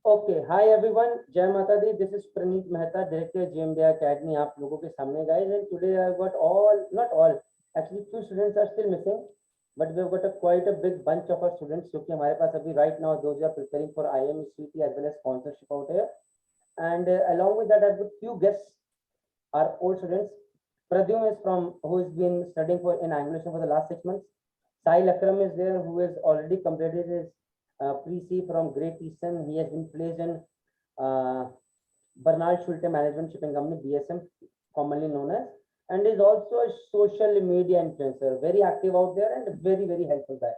Okay, hi everyone. Jai Mata Di. This is Praneet Mehta, Director JMDA Academy. आप लोगों के सामने guys, and today I've got all, not all, actually few students are still missing, but we've got quite a big bunch of our students क्योंकि हमारे पास अभी right now those who are preparing for IIM CT as well as sponsorship out here, and along with that I've got few guests, our old students. Pradyum is from who has been studying for in Anglo for the last 6 months. Sahil Akram is there who has already completed his pre-C from Great Eastern. He has been placed in uh, Bernard Schulte Management Shipping Company, BSM, commonly known as, and is also a social media influencer, very active out there and very helpful guy.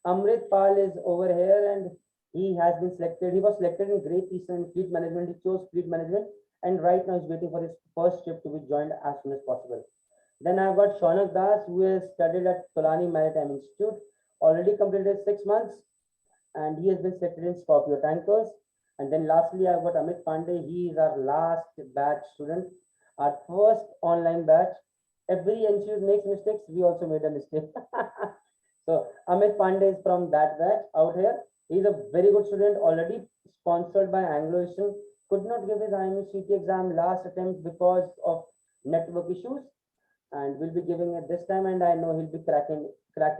Amrit Pal is over here and he has been selected. He was selected in Great Eastern Fleet Management. He chose Fleet Management and right now he's waiting for his first ship to be joined as soon as possible. Then I've got Shaunak Das, who has studied at Tolani Maritime Institute, already completed 6 months, and he has been selected in Scorpio Tankers. And then lastly, I've got Amit Pandey. He is our last batch student, our first online batch. Every institute makes mistakes. We also made a mistake. So Amit Pandey is from that batch out here. He's a very good student, already sponsored by Anglo Asian. Could not give his IMCT exam last attempt because of network issues, and we'll be giving it this time, and I know he'll be cracking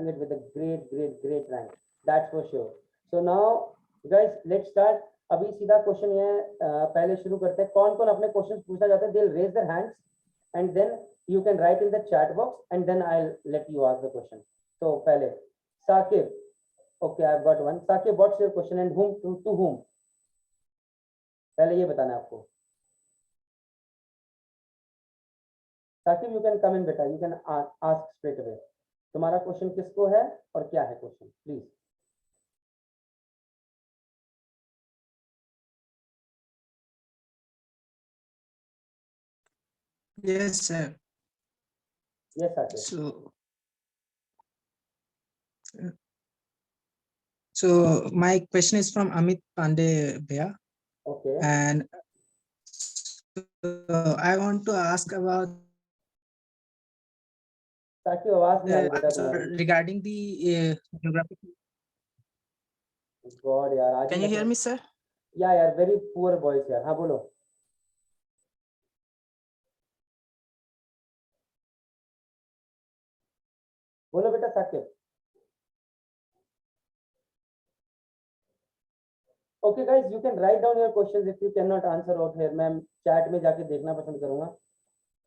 it with a great rank. That's for sure. So now guys, let's start. अभी सीधा question ये है, पहले शुरू करते हैं. कौन कौन अपने क्वेश्चंस पूछना चाहते हैं? They'll raise their hands and then you can write in the chat box and then I'll let you ask the question. So पहले Sakib. Okay, I've got one. Sakib, what's your question and whom to whom? पहले ये बताना है आपको. Sakib, you can come in बेटा. You can ask straight away. तुम्हारा question किसको है और क्या है question, please. Yes, sir. Yes, Sakib. So my question is from Amit Pandey Bhaiya. Okay. And so I want to ask about Sakib, आवाज नहीं आ रही बेटा तुम्हारी. regarding the geographic. God यार, आज Can you hear me, sir? Yeah यार, very poor voice यार. हाँ बोलो. बोलो बेटा Saqib. Okay guys, you can write down your questions if you cannot answer out here. मैं chat में जाके देखना पसंद करूंगा.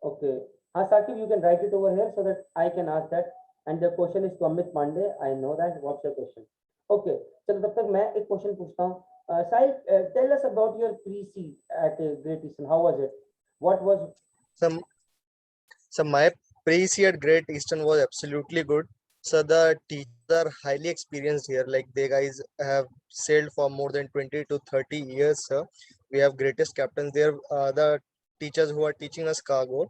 Okay. हाँ Saqib, you can write it over here so that I can ask that. And the question is to Amit Pandey. I know that. What's your question? Okay. चलो तब तक मैं एक क्वेश्चन पूछता हूँ. Sahil, tell us about your pre-C at Great Eastern. How was it? What was? So my pre-C at Great Eastern was absolutely good. So the teachers are highly experienced here. Like they guys have sailed for more than 20 to 30 years, sir. We have greatest captains there. The teachers who are teaching us cargo,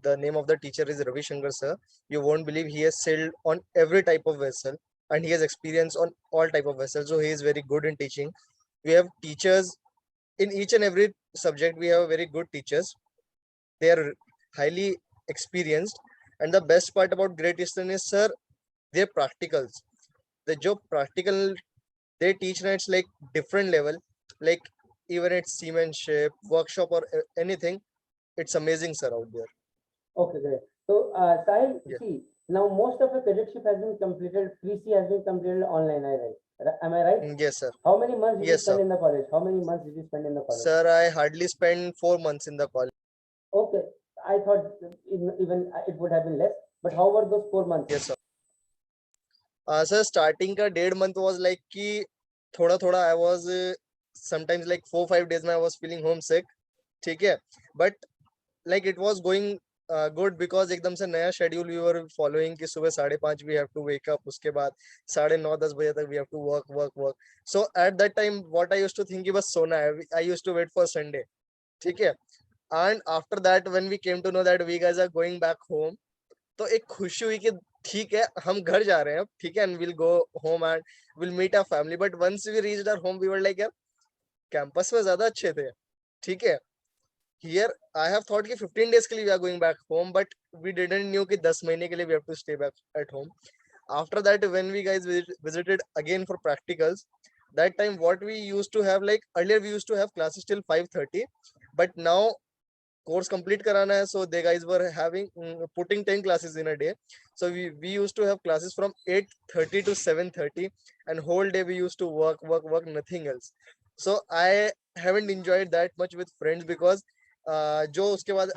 the name of the teacher is Ravi Shankar, sir. You won't believe he has sailed on every type of vessel and he has experience on all type of vessels. So he is very good in teaching. We have teachers in each and every subject. We have very good teachers. They are highly experienced, and the best part about Great Eastern is, sir, their practicals. The job practical they teach, na, it's like different level. Like even it's seamanship, workshop or anything, it's amazing, sir, out there. Okay, great. So Sahil, Yeah. see, now most of the cadetship has been completed, pre-C has been completed online, am I right? Yes, sir. How many months did you Yes, spend sir. in the college? How many months did you spend in the college? Sir, I hardly spent 4 months in the college. Okay, I thought even it would have been less, but how were those 4 months? Yes, sir. Sir, starting का 1.5 month was like कि थोड़ा I was sometimes like 4-5 days में I was feeling homesick. ठीक है, but like it was going good because एकदम से नया schedule we were following कि सुबह 5:30 we have to wake up, उसके बाद 9:30-10 बजे तक we have to work. So at that time what I used to think कि बस सोना है. I used to wait for Sunday. ठीक है, and after that when we came to know that we guys are going back home, तो एक खुशी हुई कि ठीक है हम घर जा रहे हैं, ठीक है, and we'll go home and we'll meet our family. But once we reached our home we were like यार कैंपस में ज्यादा अच्छे थे. ठीक है, here I have thought कि 15 days के लिए we are going back home, but we didn't knew कि 10 महीने के लिए we have to stay back at home. After that when we guys visited again for practicals, that time what we used to have, like earlier we used to have classes till 5:30, but now course complete karana hai, so they guys were having putting 10 classes in a day. So we used to have classes from 8:30 to 7:30, and whole day we used to work, nothing else. So I haven't enjoyed that much with friends, because जो उसके बाद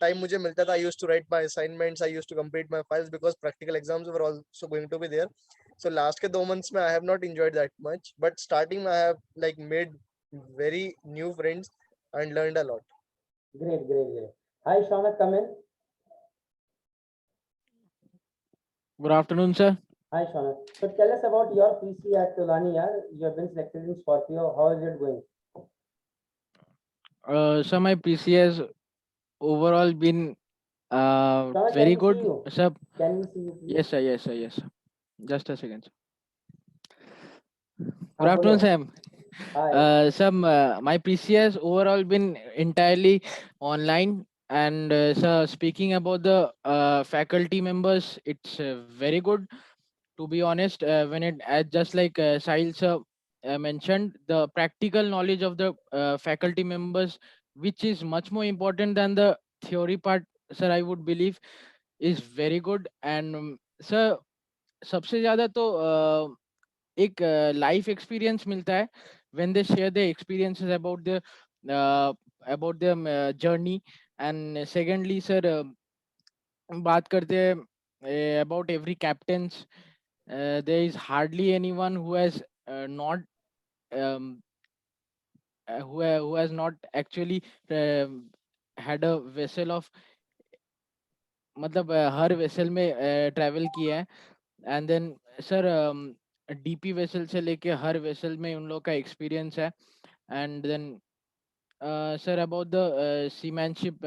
time मुझे मिलता था, I used to write my assignments, I used to complete my files, because practical exams were also going to be there. So last के 2 months में I have not enjoyed that much, but starting में I have like made very new friends and learned a lot. Great, great, great. Hi, Shaunak, come in. Good afternoon, sir. Hi, Shaunak. So tell us about your PC at Tolani, yaar. You have been selected in Scorpio. How is it going? So my PC has overall been Shaunak, very can we good, see you? sir. Can we see you, please? Yes, sir. Yes, sir. Yes, sir. Just a second, sir. हाँ, Good afternoon, बोलो. Sam. Hi. Sir, my PC has overall been entirely online. And sir, speaking about the faculty members, it's very good. To be honest, when it just like Sahil sir mentioned, the practical knowledge of the faculty members, which is much more important than the theory part, sir, I would believe, is very good. And sir, सबसे ज्यादा तो एक life experience मिलता है when they share their experiences about their journey. And secondly, sir, बात करते हैं about every captains. There is hardly anyone who has not um, who has not actually had a vessel of, मतलब हर vessel में travel किया है. And then sir, DP vessel से लेके हर vessel में उन लोग का एक्सपीरियंस है. And then sir, about the seamanship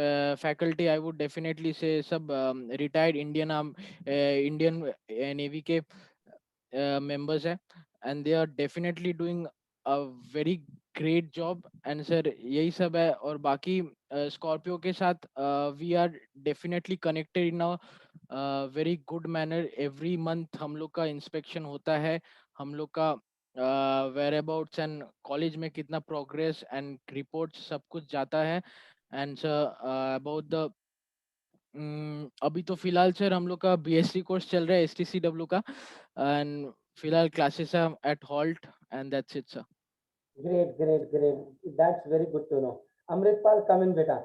faculty, I would definitely say सब रिटायर्ड इंडियन नेवी के members है, and they are definitely doing a very great job. And sir यही सब है. और बाकी स्कॉर्पियो के साथ we are definitely connected in a very good manner. Every month हम लोग का inspection होता है, हम लोग का whereabouts and कॉलेज में कितना प्रोग्रेस एंड रिपोर्ट सब कुछ जाता है. एंड सर, अबाउट द अभी तो फिलहाल सर हम लोग का बीएससी कोर्स चल रहा है STCW का. एंड फिलहाल classes are at halt, and that's it, sir. Great, great, great. That's very good to know. Amritpal, come in, beta.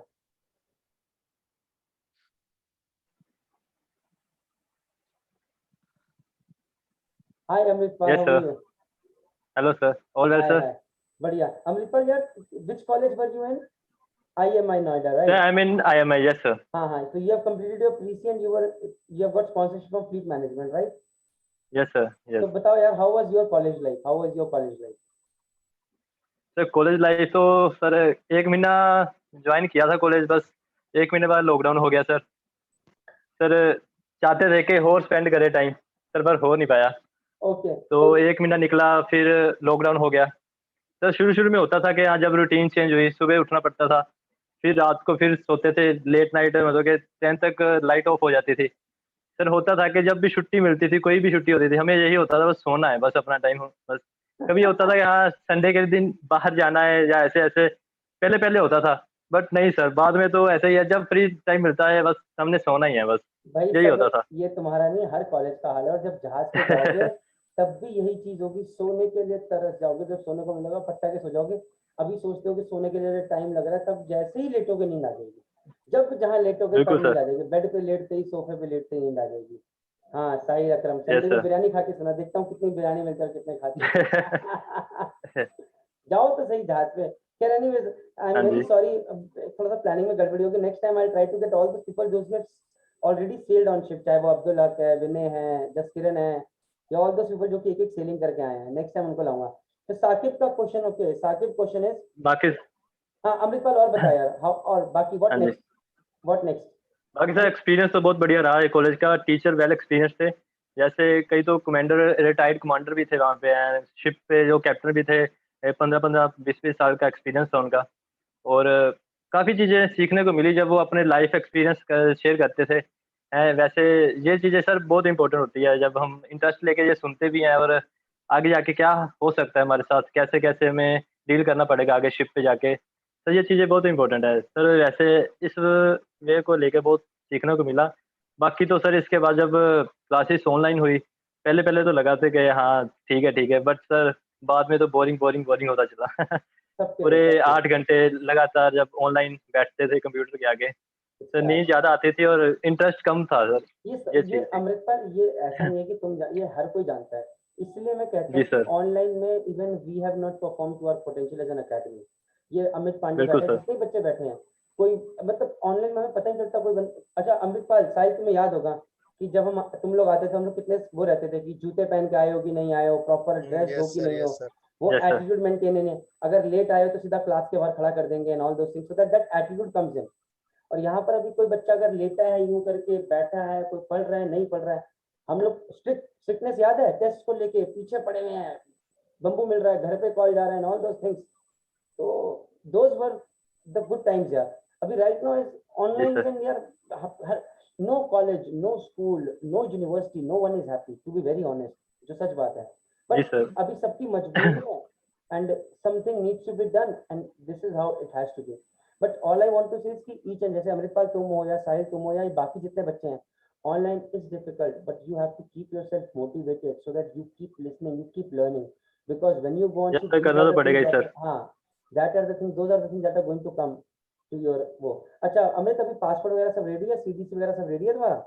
Hi, Amritpal. Yes, How sir. are you? Hello, sir. All well, Hi, sir. hi. बढ़िया. Amritpal, यार, which college were you in? IMI Noida, right? Sir, I'm in IMI. Yes, sir. हाँ. So you have completed your PC and you have got sponsorship from Fleet Management, right? Yes, sir. Yes. So बताओ यार, how was your college life? How was your college life? Sir college life तो sir 1 महीना join किया था college, बस 1 महीने बाद lockdown हो गया सर. सर चाहते थे कि और स्पेंड करें टाइम सर, पर हो नहीं पाया. Okay. तो 1 महीना निकला, फिर लॉकडाउन हो गया. सर शुरू में होता था कि हाँ, जब रूटीन चेंज हुई, सुबह उठना पड़ता था, फिर रात को फिर सोते थे लेट नाइट, मतलब कि 10 तक लाइट ऑफ हो जाती थी. सर होता था कि जब भी छुट्टी मिलती थी, कोई भी छुट्टी होती थी, हमें यही होता था बस सोना है, बस अपना टाइम हो बस. कभी होता था कि हाँ संडे के दिन बाहर जाना है या ऐसे ऐसे, पहले होता था. बट नहीं सर, बाद में तो ऐसे ही है, जब फ्री टाइम मिलता है बस हमने सोना ही है, बस भाई यही होता था. ये तुम्हारा नहीं, हर कॉलेज का हाल है. और जब जहाज पे जाओगे तब भी यही चीज होगी, सोने के लिए तरस जाओगे. जब सोने को मिलेगा पट्टा के सो जाओगे. अभी सोचते हो कि सोने के लिए टाइम लग रहा है, तब जैसे ही लेटोगे नींद आ जाएगी. जब जहाँ लेटोगे बिल्कुल तब नींद सर. आ जाएगी. बेड पे लेटते ही, सोफे पे लेटते ही नींद आ जाएगी. हाँ, साहिल अकरम, Yes, संडे में sir. बिरयानी खा के सुना. देखता हूँ कितनी बिरयानी मिलती है और कितने खाते हैं. जाओ तो सही जहाज पे. खैर एनीवेज, आई एम हाँ वेरी जी. सॉरी, थोड़ा सा प्लानिंग में गड़बड़ी होगी. Next time I try to get all the people those have already sailed on ship, चाहे वो अब्दुल हक है, विनय है, जसकिरण है, या ऑल दोस पीपल जो कि एक सेलिंग करके आए हैं. नेक्स्ट टाइम उनको लाऊंगा. तो साकिब का question, okay, Saqib question is, बाकी हाँ अमृतपाल और बता यार, हाउ, और बाकी व्हाट हाँ जी. Next, what next. बाकी सर एक्सपीरियंस तो बहुत बढ़िया रहा है कॉलेज का. टीचर वेल एक्सपीरियंस थे, जैसे कई तो कमांडर, रिटायर्ड कमांडर भी थे वहाँ पे, शिप पे जो कैप्टन भी थे, 15-20 साल का एक्सपीरियंस था उनका. और काफ़ी चीज़ें सीखने को मिली जब वो अपने लाइफ एक्सपीरियंस शेयर करते थे. वैसे ये चीज़ें सर बहुत इंपॉर्टेंट होती है, जब हम इंटरेस्ट लेके ये सुनते भी हैं और आगे जाके क्या हो सकता है हमारे साथ, कैसे कैसे हमें डील करना पड़ेगा आगे शिप पे जाके। तो ये चीज़ें बहुत इंपॉर्टेंट है सर। वैसे इस वे को लेके बहुत सीखने को मिला। बाकी तो सर इसके बाद जब क्लासेस ऑनलाइन हुई, पहले पहले तो लगा था कि हाँ ठीक है, बट सर बाद में तो बोरिंग होता चला। सबके पूरे लिए, सबके 8 घंटे लगातार जब ऑनलाइन बैठते थे कंप्यूटर के आगे, तो लिए। नींद ज़्यादा आती थी और इंटरेस्ट कम था सर। ये ये चीज़ थी। अमृतपाल, ये ऐसा नहीं है कि ये हर कोई जानता है। इसलिए मैं कहता जी हूँ कि सर, ऑनलाइन में even we have not perform to our potential as an academy. ये अमित पांडे बिल्कुल बैठे हैं, सर। जितने बच्चे बैठे हैं, कोई मतलब ऑनलाइन में हमें पता नहीं चलता अच्छा अमृतपाल, शायद तुम्हें याद होगा कि जब हम तुम लोग आते थे, हम लोग कितने वो रहते थे कि जूते पहन के आए हो कि नहीं आए हो, प्रॉपर ड्रेस हो Yes, कि sir. नहीं हो, Yes, sir. वो यस सर। एटीट्यूड मेंटेन है। अगर लेट आए हो तो सीधा क्लास के बाहर खड़ा कर देंगे and all those things, so that attitude comes in. और यहाँ पर अभी कोई बच्चा अगर लेटा है यूं करके बैठा है, कोई पढ़ रहा है नहीं पढ़ रहा है, हम लोग स्ट्रिक्टनेस याद है, टेस्ट को लेके पीछे पड़े हुए हैं, बम्बू मिल रहा है, घर पे कॉल जा रहा है, ऑल दोस थिंग्स। तो those were the good times यार। अभी राइट नाउ इज जी ऑनलाइन सर। इवन यार, no college, no school, no university, no one is happy, to be very honest, जो सच बात है। जी बट सर। अभी सबकी मजबूरी है and something needs to be done and this is how it has to be. But all I want to say कि ईच एंड, जैसे अमृतपाल तुम हो या साहिल तुम हो या बाकी जितने बच्चे हैं, online is difficult but you have to keep yourself motivated so that you keep listening, you keep learning, because when you go on yes to sir, these करना आर तो द पड़ेगा थिंग्स ही दैट सर। हाँ, that are the things, those are the things that are going to come to your वो। अच्छा अमृत, अभी password वगैरह सब रेडी है, सीडीसी वगैरह सब रेडी है तुम्हारा?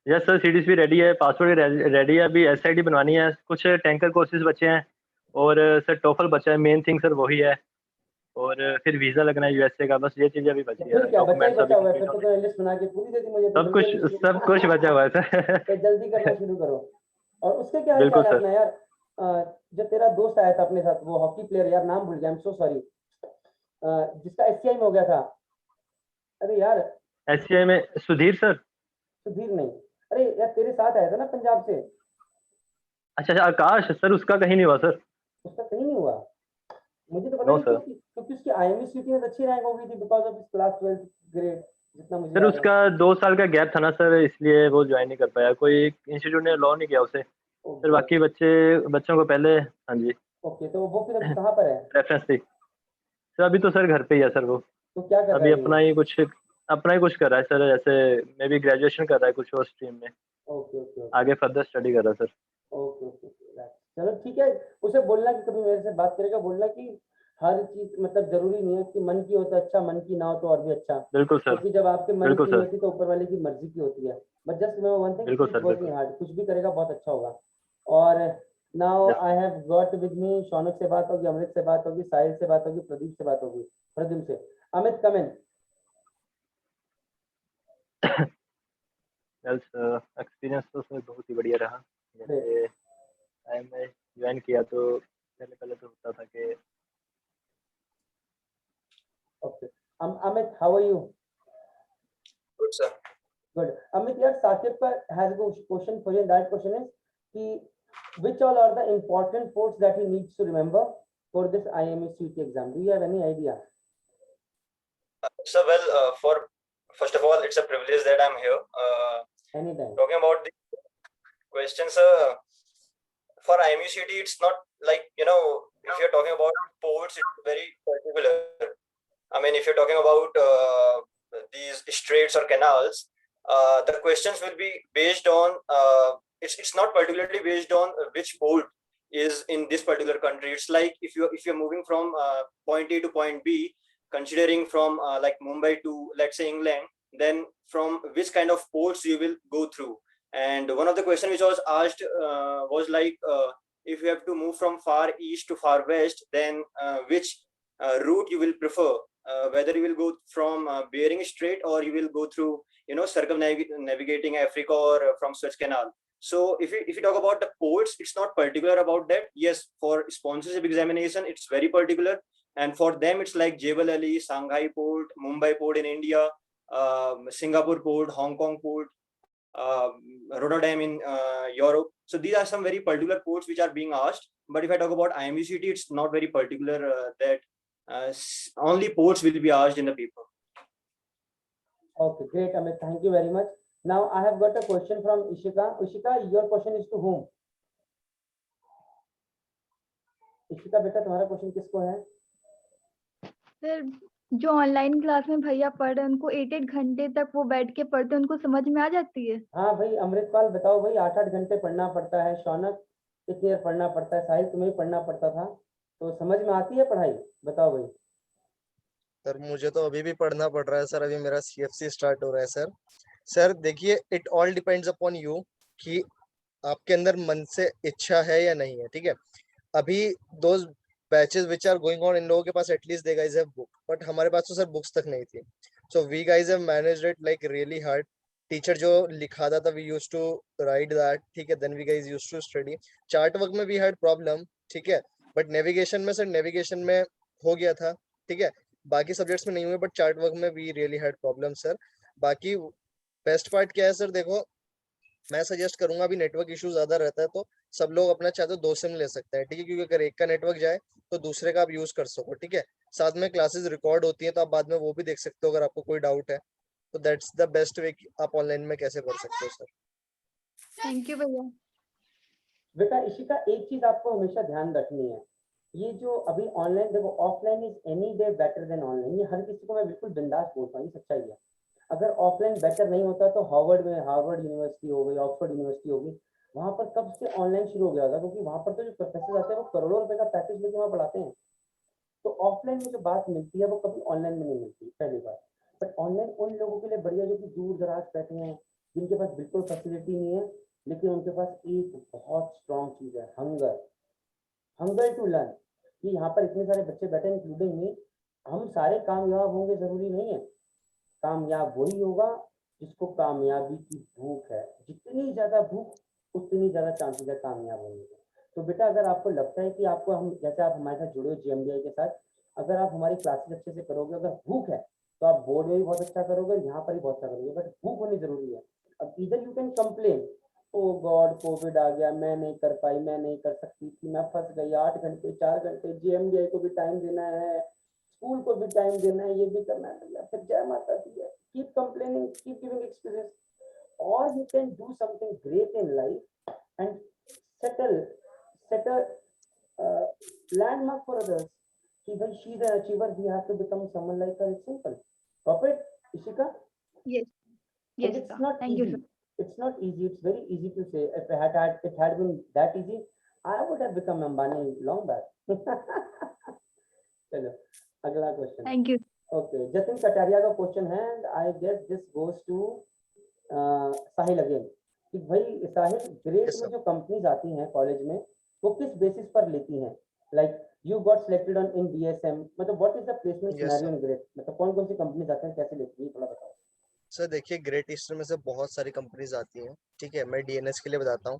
यस सर, सीडीएस भी रेडी है, पासवर्ड रेडी है, अभी एसआईडी बनवानी है, कुछ टैंकर कोर्सेज बचे हैं और सर टोफल बचा है, मेन थिंग सर वही है। और फिर वीजा लगना है यूएसए का, बस ये चीजें अभी तो बची फिर है, क्या बचा ही डॉक्यूमेंट्स अभी बचा हुआ है, फिर कंप्लीट तो होने। तुम्हें लिस्ट बना के पूरी दे दी मुझे, तो जल्दी जल्दी शुरू सब कुछ बचा हुआ है सर। तो जल्दी करना शुरू करो। और उसके क्या हाल बिल्कुल चाल है सर। अपना यार, जो तेरा दोस्त आया था अपने साथ, वो हॉकी प्लेयर, यार नाम भूल गया, आई एम सो सॉरी, जिसका एससीआई में हो गया था, अरे यार, एससीआई में सुधीर सर। सुधीर नहीं, अरे यार तेरे साथ आया था ना पंजाब से, अच्छा अच्छा, आकाश सर, उसका कहीं नहीं हुआ सर। उसका कहीं नहीं हुआ। मुझे तो पता नो नहीं सर। क्योंकि उसकी आईएमए सीटी में अच्छी रैंक हो गई थी बिकॉज ऑफ क्लास 12 ग्रेड, जितना मुझे सर याद है। उसका 2 साल का गैप था ना सर, इसलिए वो ज्वाइन नहीं कर पाया, कोई इंस्टीट्यूट ने अलाउ नहीं किया उसे। फिर ओके बाकी बच्चों को पहले, हाँ जी, ओके, तो वो फिर अभी कहाँ पर है? रेफरेंस थी। सर अभी तो सर घर पे ही है सर वो। तो क्या कर रहा अभी है अभी वो? अपना ही कुछ कर रहा है सर, जैसे मे भी ग्रेजुएशन कर रहा है कुछ और स्ट्रीम में, ओके ओके आगे फर्दर स्टडी कर रहा है सर। ओके ओके ओके, चलो ठीक है। उसे बोलना कि कभी मेरे से बात करेगा, बोलना कि हर चीज मतलब जरूरी नहीं है कि मन की हो तो अच्छा, मन की ना हो तो और भी अच्छा, बिल्कुल सर। क्योंकि जब आपके मन बिल्कुल की नहीं सर। होती तो ऊपर वाले की मर्जी की होती है। But just remember one thing, बिल्कुल कीप सर। वर्किंग बिल्कुल। हार्ड, कुछ भी करेगा बहुत अच्छा होगा। और now yes. I have got with me, Shaunak से बात होगी, अमृत से बात होगी, साहिल से बात होगी, प्रदीप से बात होगी, प्रद्युम्न से। अमित कम इन। एक्सपीरियंस तो सर बहुत ही बढ़िया रहा। ग्रेट, जैसे टाइम में ज्वाइन किया तो पहले पहले तो होता था कि okay. Amit, how are you? Good, sir. Good. Amit, yaar, Sakib has a question for you, and that question is which all are the important ports that he needs to remember for this IME CT exam? Do you have any idea? So, well, first of all, it's a privilege that I'm here. Anytime. Talking about the questions, for IMUCT, it's not like, if you're talking about ports, it's very particular. I mean, if you're talking about these straits or canals, the questions will be based on, it's not particularly based on which port is in this particular country. It's like if you're moving from point A to point B, considering from like Mumbai to, let's say, England, then from which kind of ports you will go through. And one of the questions which was asked was like, if you have to move from far east to far west, then which route you will prefer? Whether you will go from Bering Strait, or you will go through, circumnavigating Africa, or from Suez Canal. So if you talk about the ports, it's not particular about that. Yes, for sponsorship examination, it's very particular. And for them, it's like Jebel Ali, Shanghai port, Mumbai port in India, Singapore port, Hong Kong port, Rotterdam in Europe. So these are some very particular ports which are being asked. But if I talk about IMUCT, it's not very particular that only ports will be asked in the paper. Okay, great, Amit. Thank you very much. Now I have got a question from Ishika. Ishika, your question is to whom? Ishika बेटा तुम्हारा question किसको है? Sir जो online class में भैया पढ़ रहे हैं उनको 8-8 घंटे तक वो बैठ के पढ़ते हैं, उनको समझ में आ जाती है? हाँ भाई अमृतपाल बताओ भाई, 8-8 घंटे पढ़ना पड़ता है। शौनक कितनी देर पढ़ना पड़ता है? साहिल तुम्हें भी पढ़ना पड़ता था, तो समझ में आती है पढ़ाई? बताओ भाई। सर मुझे तो अभी भी पढ़ना पड़ रहा है सर, अभी मेरा CFC स्टार्ट हो रहा है सर। सर देखिए, it all depends upon you कि आपके अंदर मन से इच्छा है या नहीं है, ठीक है। अभी those batches which are going on, इन लोगों के पास at least they guys have book, but हमारे पास तो सर बुक्स तक नहीं थी। So we guys have managed it like really hard. Teacher जो लिखाता था we used to write that, ठीक है, then we guys used to study. Chart work में वी हैड प्रॉब्लम, ठीक है, बट नेविगेशन में सर, नेविगेशन में हो गया था, ठीक है। बाकी सब्जेक्ट्स में नहीं हुए, बट चार्ट वर्क में we really had problem sir. बाकी बेस्ट पार्ट क्या है सर, देखो मैं सजेस्ट करूंगा, अभी नेटवर्क इशू ज्यादा रहता है तो सब लोग अपना चाहे तो 2 सिम ले सकते हैं, ठीक है, क्योंकि अगर एक का नेटवर्क जाए तो दूसरे का आप यूज कर सको, ठीक है। साथ में क्लासेस रिकॉर्ड होती हैं तो आप बाद में वो भी देख सकते हो अगर आपको कोई डाउट है, तो दैट्स द बेस्ट वे आप ऑनलाइन में कैसे पढ़ सकते हो सर। थैंक यू भैया। बेटा इशिका एक चीज आपको हमेशा ध्यान रखनी है, ये जो अभी ऑनलाइन, देखो offline is any day better than online, ये हर किसी को मैं बिल्कुल बिंदास बोलता हूँ, ये सच्चाई है। अगर ऑफलाइन बेटर नहीं होता तो हार्वर्ड में, हार्वर्ड यूनिवर्सिटी हो गई, ऑक्सफोर्ड यूनिवर्सिटी होगी, वहां पर कब से ऑनलाइन शुरू हो गया होगा, क्योंकि वहां पर तो जो प्रोफेसर आते हैं वो करोड़ों रुपए का पैकेज लेके वहां पढ़ाते हैं। तो ऑफलाइन में जो बात मिलती है वो कभी ऑनलाइन में नहीं मिलती, पहली बात। बट ऑनलाइन उन लोगों के लिए बढ़िया जो कि दूर दराज बैठे हैं, जिनके पास बिल्कुल फैसिलिटी नहीं है, लेकिन उनके पास एक बहुत स्ट्रॉन्ग चीज है, हंगर, हंगर टू लर्न। कि यहाँ पर इतने सारे बच्चे बैठे हैं इंक्लूडिंग मी, हम सारे कामयाब होंगे जरूरी नहीं है। कामयाब वही होगा जिसको कामयाबी की भूख है। जितनी ज्यादा भूख उतनी ज्यादा चांसेस है कामयाब होने के। तो बेटा अगर आपको लगता है कि आपको, हम जैसे आप हमारे साथ जुड़े हो GMBI के साथ, अगर आप हमारी क्लासेस अच्छे से करोगे, अगर भूख है तो आप बोर्ड में भी बहुत अच्छा करोगे, यहाँ पर भी बहुत अच्छा करोगे, बट भूख होनी जरूरी है। अब इधर you can complain, oh god COVID आ गया, मैं नहीं कर पाई, मैं नहीं कर सकती थी, मैं फंस गई, 8 घंटे 4 घंटे, GMBI को भी टाइम देना है, स्कूल को भी टाइम देना है, ये भी करना है, या फिर जय माता दी है, keep complaining, keep giving experience, और you can do something great in life and set a landmark for others कि भाई she is an achiever, we have to become someone like her. It's simple. Got it, Ishika? Yes, And yes it's sir. not Thank you easy. sir. It's not easy. It's very easy to say. If it had been that easy, I would have become Ambani long back. चलो अगला question. Thank you. Okay, Jatin Kataria का question है, and I guess this goes to Sahil again. कि भाई Sahil, grade Yes, में sir. जो companies आती हैं कॉलेज में, वो किस बेसिस पर लेती हैं? Like you got selected on in DSM, मतलब what is the placement Yes, scenario sir. In grade, मतलब कौन कौन सी कंपनीज आती हैं, कैसे लेती हैं, थोड़ा बताओ। सर देखिए, ग्रेट ईस्टर्न में से बहुत सारी कंपनीज आती हैं, ठीक है। मैं DNS के लिए बताता हूँ।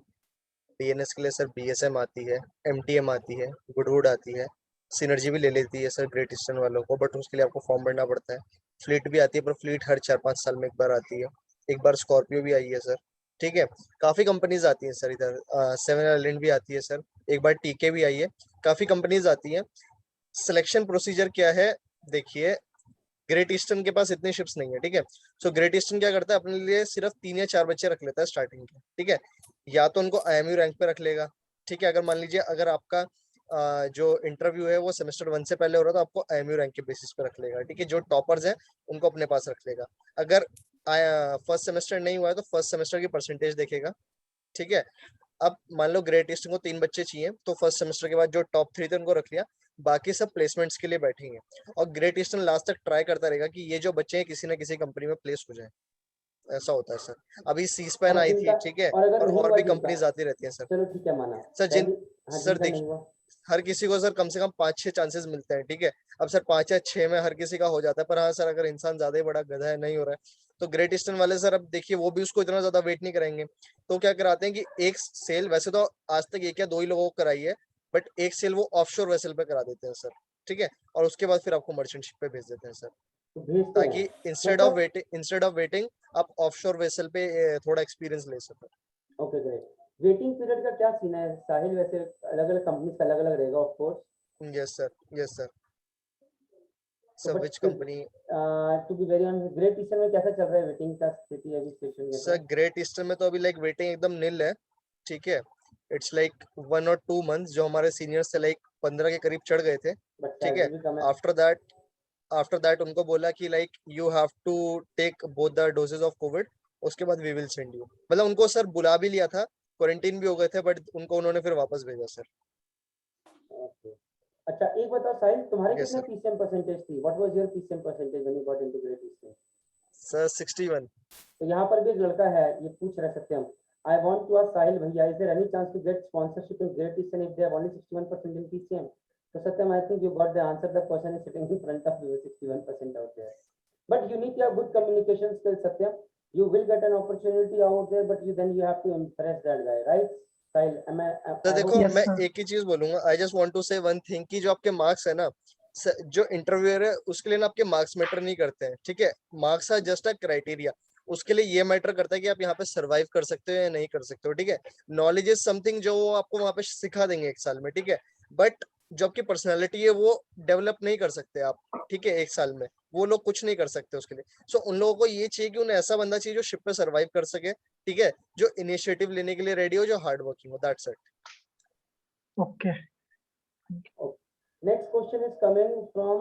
DNS के लिए सर BSM आती है, MTM आती है, गुडवुड आती है, सिनर्जी भी ले लेती है सर ग्रेट ईस्टर्न वालों को, बट उसके लिए आपको फॉर्म भरना पड़ता है। फ्लीट भी आती है, पर फ्लीट हर 4-5 साल में एक बार आती है। एक बार स्कॉर्पियो भी आई है सर, ठीक है। काफी कंपनीज आती हैं सर इधर। 7 आइलैंड भी आती है सर, एक बार TK भी आई है, काफी कंपनीज आती हैं। सिलेक्शन प्रोसीजर क्या है, देखिए ग्रेट ईस्टर्न के पास इतनी शिप्स नहीं है, ठीक है। सो ग्रेट ईस्टर्न क्या करता है, अपने लिए सिर्फ 3 या 4 बच्चे रख लेता है स्टार्टिंग के, ठीक है। या तो उनको IMU रैंक पे रख लेगा, ठीक है। अगर मान लीजिए अगर आपका जो इंटरव्यू है वो सेमेस्टर 1 से पहले हो रहा है तो आपको IMU रैंक के बेसिस पे रख लेगा, ठीक है। जो टॉपर्स हैं उनको अपने पास रख लेगा। अगर फर्स्ट सेमेस्टर नहीं हुआ है तो फर्स्ट सेमेस्टर की परसेंटेज देखेगा, ठीक है। अब मान लो ग्रेट ईस्टर्न को 3 बच्चे चाहिए, तो फर्स्ट सेमेस्टर के बाद जो टॉप 3 थे उनको रख लिया, बाकी सब प्लेसमेंट्स के लिए बैठेंगे। और ग्रेट ईस्टर्न लास्ट तक ट्राई करता रहेगा कि ये जो बच्चे हैं किसी ना किसी कंपनी में प्लेस हो जाए, ऐसा होता है सर। अभी C-SPAN और आई थी, जिनका, ठीक है, और अगर नहीं और हुआ भी जिनका, कंपनीज आती रहती हैं सर। चलो ठीक है माना, सर जिन हाँ सर जिनका नहीं देखिए, हुआ, हर किसी को सर कम से कम 5-6 चांसेस मिलते हैं, ठीक है। अब सर 5 या 6 में हर किसी का हो जाता है, पर हाँ सर अगर इंसान ज्यादा ही बड़ा गधा है, नहीं हो रहा है, तो ग्रेट ईस्टर्न वाले सर अब देखिए वो भी उसको इतना ज्यादा वेट नहीं करेंगे। तो क्या कराते हैं कि एक सेल, वैसे तो आज तक 1 या 2 ही लोगों को कराई है, बट एक सेल वो ऑफशोर वेसल पे करा देते हैं सर, ठीक है। और उसके बाद फिर आपको मर्चेंट शिप पे भेज देते हैं सर, तो भेजते हैं। ताकि इंस्टेड ऑफ वेटिंग आप ऑफशोर वेसल पे थोड़ा एक्सपीरियंस ले सको। Okay great. वेटिंग पीरियड का क्या सीन है साहिल? वैसे अलग अलग कंपनी का अलग अलग रहेगा of course. Yes sir, yes sir. तो sir but which company? To be very honest, Great Eastern में कैसा चल रहा है वेटिंग का स्थिति अभी सिचुएशन सर ग्रेट ईस्टर्न में तो अभी लाइक वेटिंग एकदम निल है, ठीक है। इट्स लाइक 1 or 2 months जो हमारे सीनियर्स से लाइक 15 के करीब चढ़ गए थे, but ठीक है। salary भी कम है। आफ्टर दैट उनको बोला कि like you have to take both the doses of Covid, उसके बाद वी विल सेंड यू। मतलब उनको सर बुला भी लिया था, क्वारंटीन भी हो गए थे, बट उनको उन्होंने फिर वापस भेजा सर। Okay. अच्छा एक बताओ साहिल, तुम्हारे Yes, कितने sir. PCM परसेंटेज थी? What was your PCM percentage when you got into Great Eastern? Sir 61। तो यहाँ पर भी एक लड़का है, ये पूछ रहे सत्यम, I want to ask Sahil भैया, is there any chance to get sponsorship in Great Eastern if they have only 61% in PCM? So Satyam, I think you got the answer. The person is sitting in front of you, 61% out there. But you need to have good communication skills, Satyam. You will get an opportunity out there, but then you have to impress that guy, right? Sahil, तो I देखो hope Yes, मैं sir. एक ही चीज बोलूंगा, I just want to से one thing कि जो आपके मार्क्स है ना, जो इंटरव्यूअर है उसके लिए ना आपके मार्क्स मैटर नहीं करते हैं, ठीक है। Marks are just a criteria. उसके लिए ये मैटर करता है कि आप यहाँ पे सरवाइव कर सकते हो या नहीं कर सकते हो, ठीक है। नॉलेज इज समथिंग जो वो आपको वहाँ पे सिखा देंगे 1 साल में, ठीक है। बट जो आपकी पर्सनैलिटी है वो डेवलप नहीं कर सकते आप, ठीक है, 1 साल में वो लोग कुछ नहीं कर सकते उसके लिए। सो उन लोगों को ये चाहिए कि उन्हें ऐसा बंदा चाहिए जो शिप पे सरवाइव कर सके, ठीक है, जो इनिशिएटिव लेने के लिए रेडी हो, जो हार्ड वर्किंग हो, that's it. Okay. next question is coming from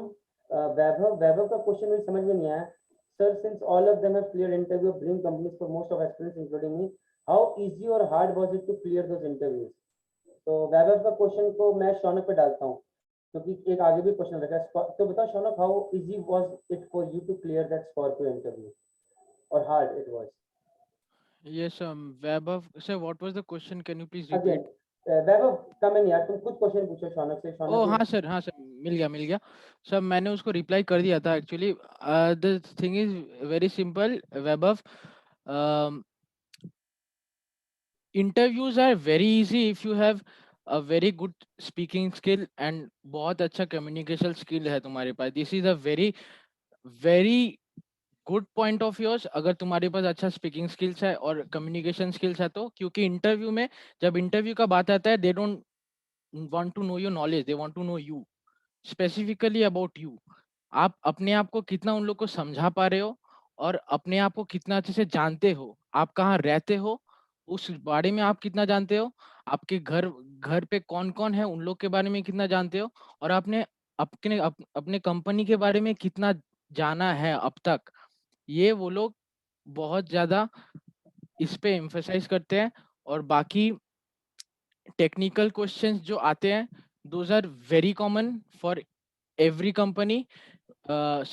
Vaibhav. Vaibhav का question मुझे समझ में नहीं आया. Sir, since all of them have cleared interview of dream companies for most of experience including me, how easy or hard was it to clear those interviews? तो वैभव का question को मैं शौनक पे डालता हूँ, क्योंकि एक आगे भी क्वेश्चन रखा है। तो बताओ Shaunak, how easy was it for you to clear that Scorpio interview और hard it was? Yes, Vaibhav, sir, what was the question? Can you please again repeat? वैभव कम इन यार, तुम खुद क्वेश्चन पूछो शौनक से। ओ शौनक हाँ सर, मिल गया सर। मैंने उसको रिप्लाई कर दिया था actually. The thing is very simple Vaibhav, interviews are very easy if you have a very good speaking skill and बहुत अच्छा communication skill है तुम्हारे पास। This is a very good point of yours. अगर तुम्हारे पास अच्छा स्पीकिंग स्किल्स है और communication skills है तो, क्योंकि इंटरव्यू में जब इंटरव्यू का बात आता है, they don't want to know your knowledge, they want to know you, specifically about you. आप अपने आप को कितना उन लोग को समझा पा रहे हो और अपने आप को कितना अच्छे से जानते हो, आप कहाँ रहते हो उस बारे में आप कितना जानते हो, आपके घर पे कौन कौन है उन लोग के बारे में कितना जानते हो, और आपने अपने कंपनी के बारे में कितना जाना है अब तक। ये वो लोग बहुत ज्यादा इस पे एम्फसाइज करते हैं। और बाकी टेक्निकल क्वेश्चंस जो आते हैं, those are very common for every company.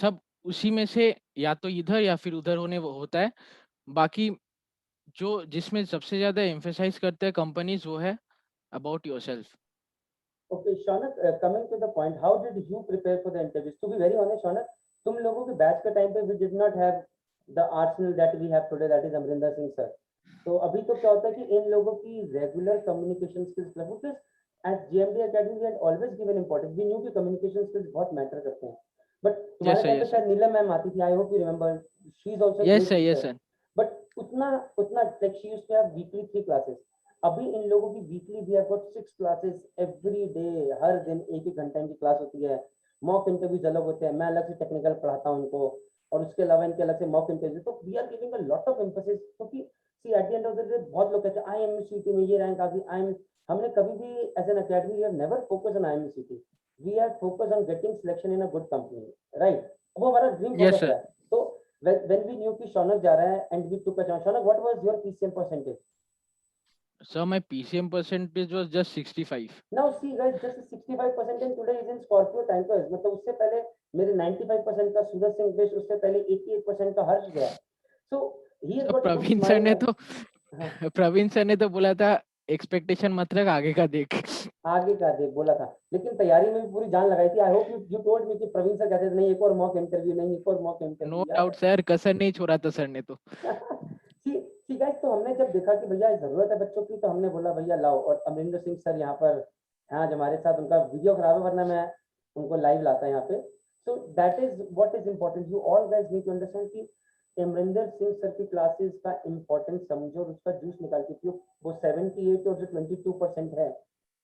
सब उसी में से या तो इधर या फिर उधर होने वो होता है। बाकी जो जिसमें सबसे ज्यादा एम्फसाइज करते हैं कंपनीज, वो है about yourself. Okay, Shaunak, coming to the point, how did you prepare for the interviews? To be very honest, Shaunak, तुम लोगों के बैच के टाइम पे we did not have the arsenal that we have today, that is Amrinder Singh sir. तो अभी तो क्या होता है कि इन लोगों की regular communication skills, because as GMD Academy we had always given importance, we knew कि communication skills बहुत matter करते हैं. But तुम्हारे टाइम पे शायद नीलम मैम आती थी, I hope you remember, she is also a yes great sir. teacher. But उतना like she used to have weekly 3 classes. अभी इन लोगों की वीकली भी have got 6 classes every day, हर दिन एक घंटे की क्लास होती है। मॉक इंटरव्यूज अलग होते हैं, मैं अलग से टेक्निकल पढ़ाता हूं उनको, और उसके अलावा इनके अलग से मॉक इंटरव्यू। तो we are giving a lot of emphasis, क्योंकि see at the end of the day बहुत लोग कहते हैं IMCT में ये रैंक आ गई, हमने कभी भी as an academy we have never focus on IMCT, we are focus on getting selection in a good company, right? वो हमारा ड्रीम यस फोकस सर। है। तो व्हेन वी न्यू कि शौनक जा रहा है and we took a chance, Shaunak what was your PCM percentage? Sir, my PCM percentage was just 65. Now see guys, just 65% in today is in Scorpio tankers. मतलब उससे पहले मेरे 95% का सूरज सिंह बेश, उससे पहले 88% का हर्ष गया। So he has So got a good Praveen sir smile ने and तो हाँ, प्रवीण सर ने तो बोला था एक्सपेक्टेशन मत रख, आगे का देख। आगे का देख बोला था, लेकिन तैयारी में भी पूरी जान लगाई थी। आई होप यू टोल्ड मी कि प्रवीण सर कहते थे नहीं एक और मॉक इंटरव्यू, नहीं एक और मॉक नो इंटरव्यू, याद डाउट सर, कसर नहीं छोड़ा था सर ने तो। सी गाइस, तो हमने जब देखा कि भैया जरूरत है बच्चों की, तो हमने बोला भैया लाओ। और अमरिंदर सिंह सर यहाँ पर हैं आज हमारे साथ, उनका वीडियो खराब है वरना मैं उनको लाइव लाता यहाँ पे। So that is what is important, you all guys need to understand कि अमरिंदर सिंह सर की क्लासेस का इम्पोर्टेंस समझो और उसका जूस निकाल के पियो। वो 78 और जो 22% है,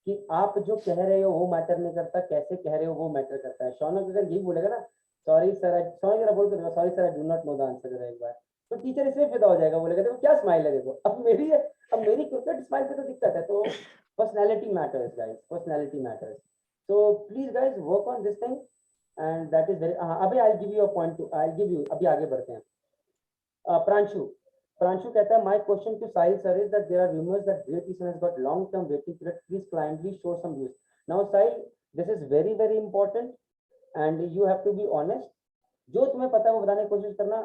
कि आप जो कह रहे हो वो मैटर नहीं करता, कैसे कह रहे हो वो मैटर करता है। शौनक अगर यही बोलेगा ना, सॉरी सर, शौनक जरा बोल कर sorry sir I do not know the answer, एक बार तो टीचर इसमें फिदा हो जाएगा, बोलेगा देखो क्या स्माइल है, देखो अब मेरी क्रिकेट स्माइल पे तो दिक्कत है। तो Personality matters, guys. Personality matters. So please, guys, work on this thing, and that is very. अभी I'll give you a point. I'll give you. अभी आगे बढ़ते हैं. Pranshu कहता है, my question to Sahil sir is that there are rumors that Great Eastern has got long-term waiting period. Please kindly show some views. Now, Sahil, this is very very important, and you have to be honest. जो तुम्हें पता है वो बताने की कोशिश करना,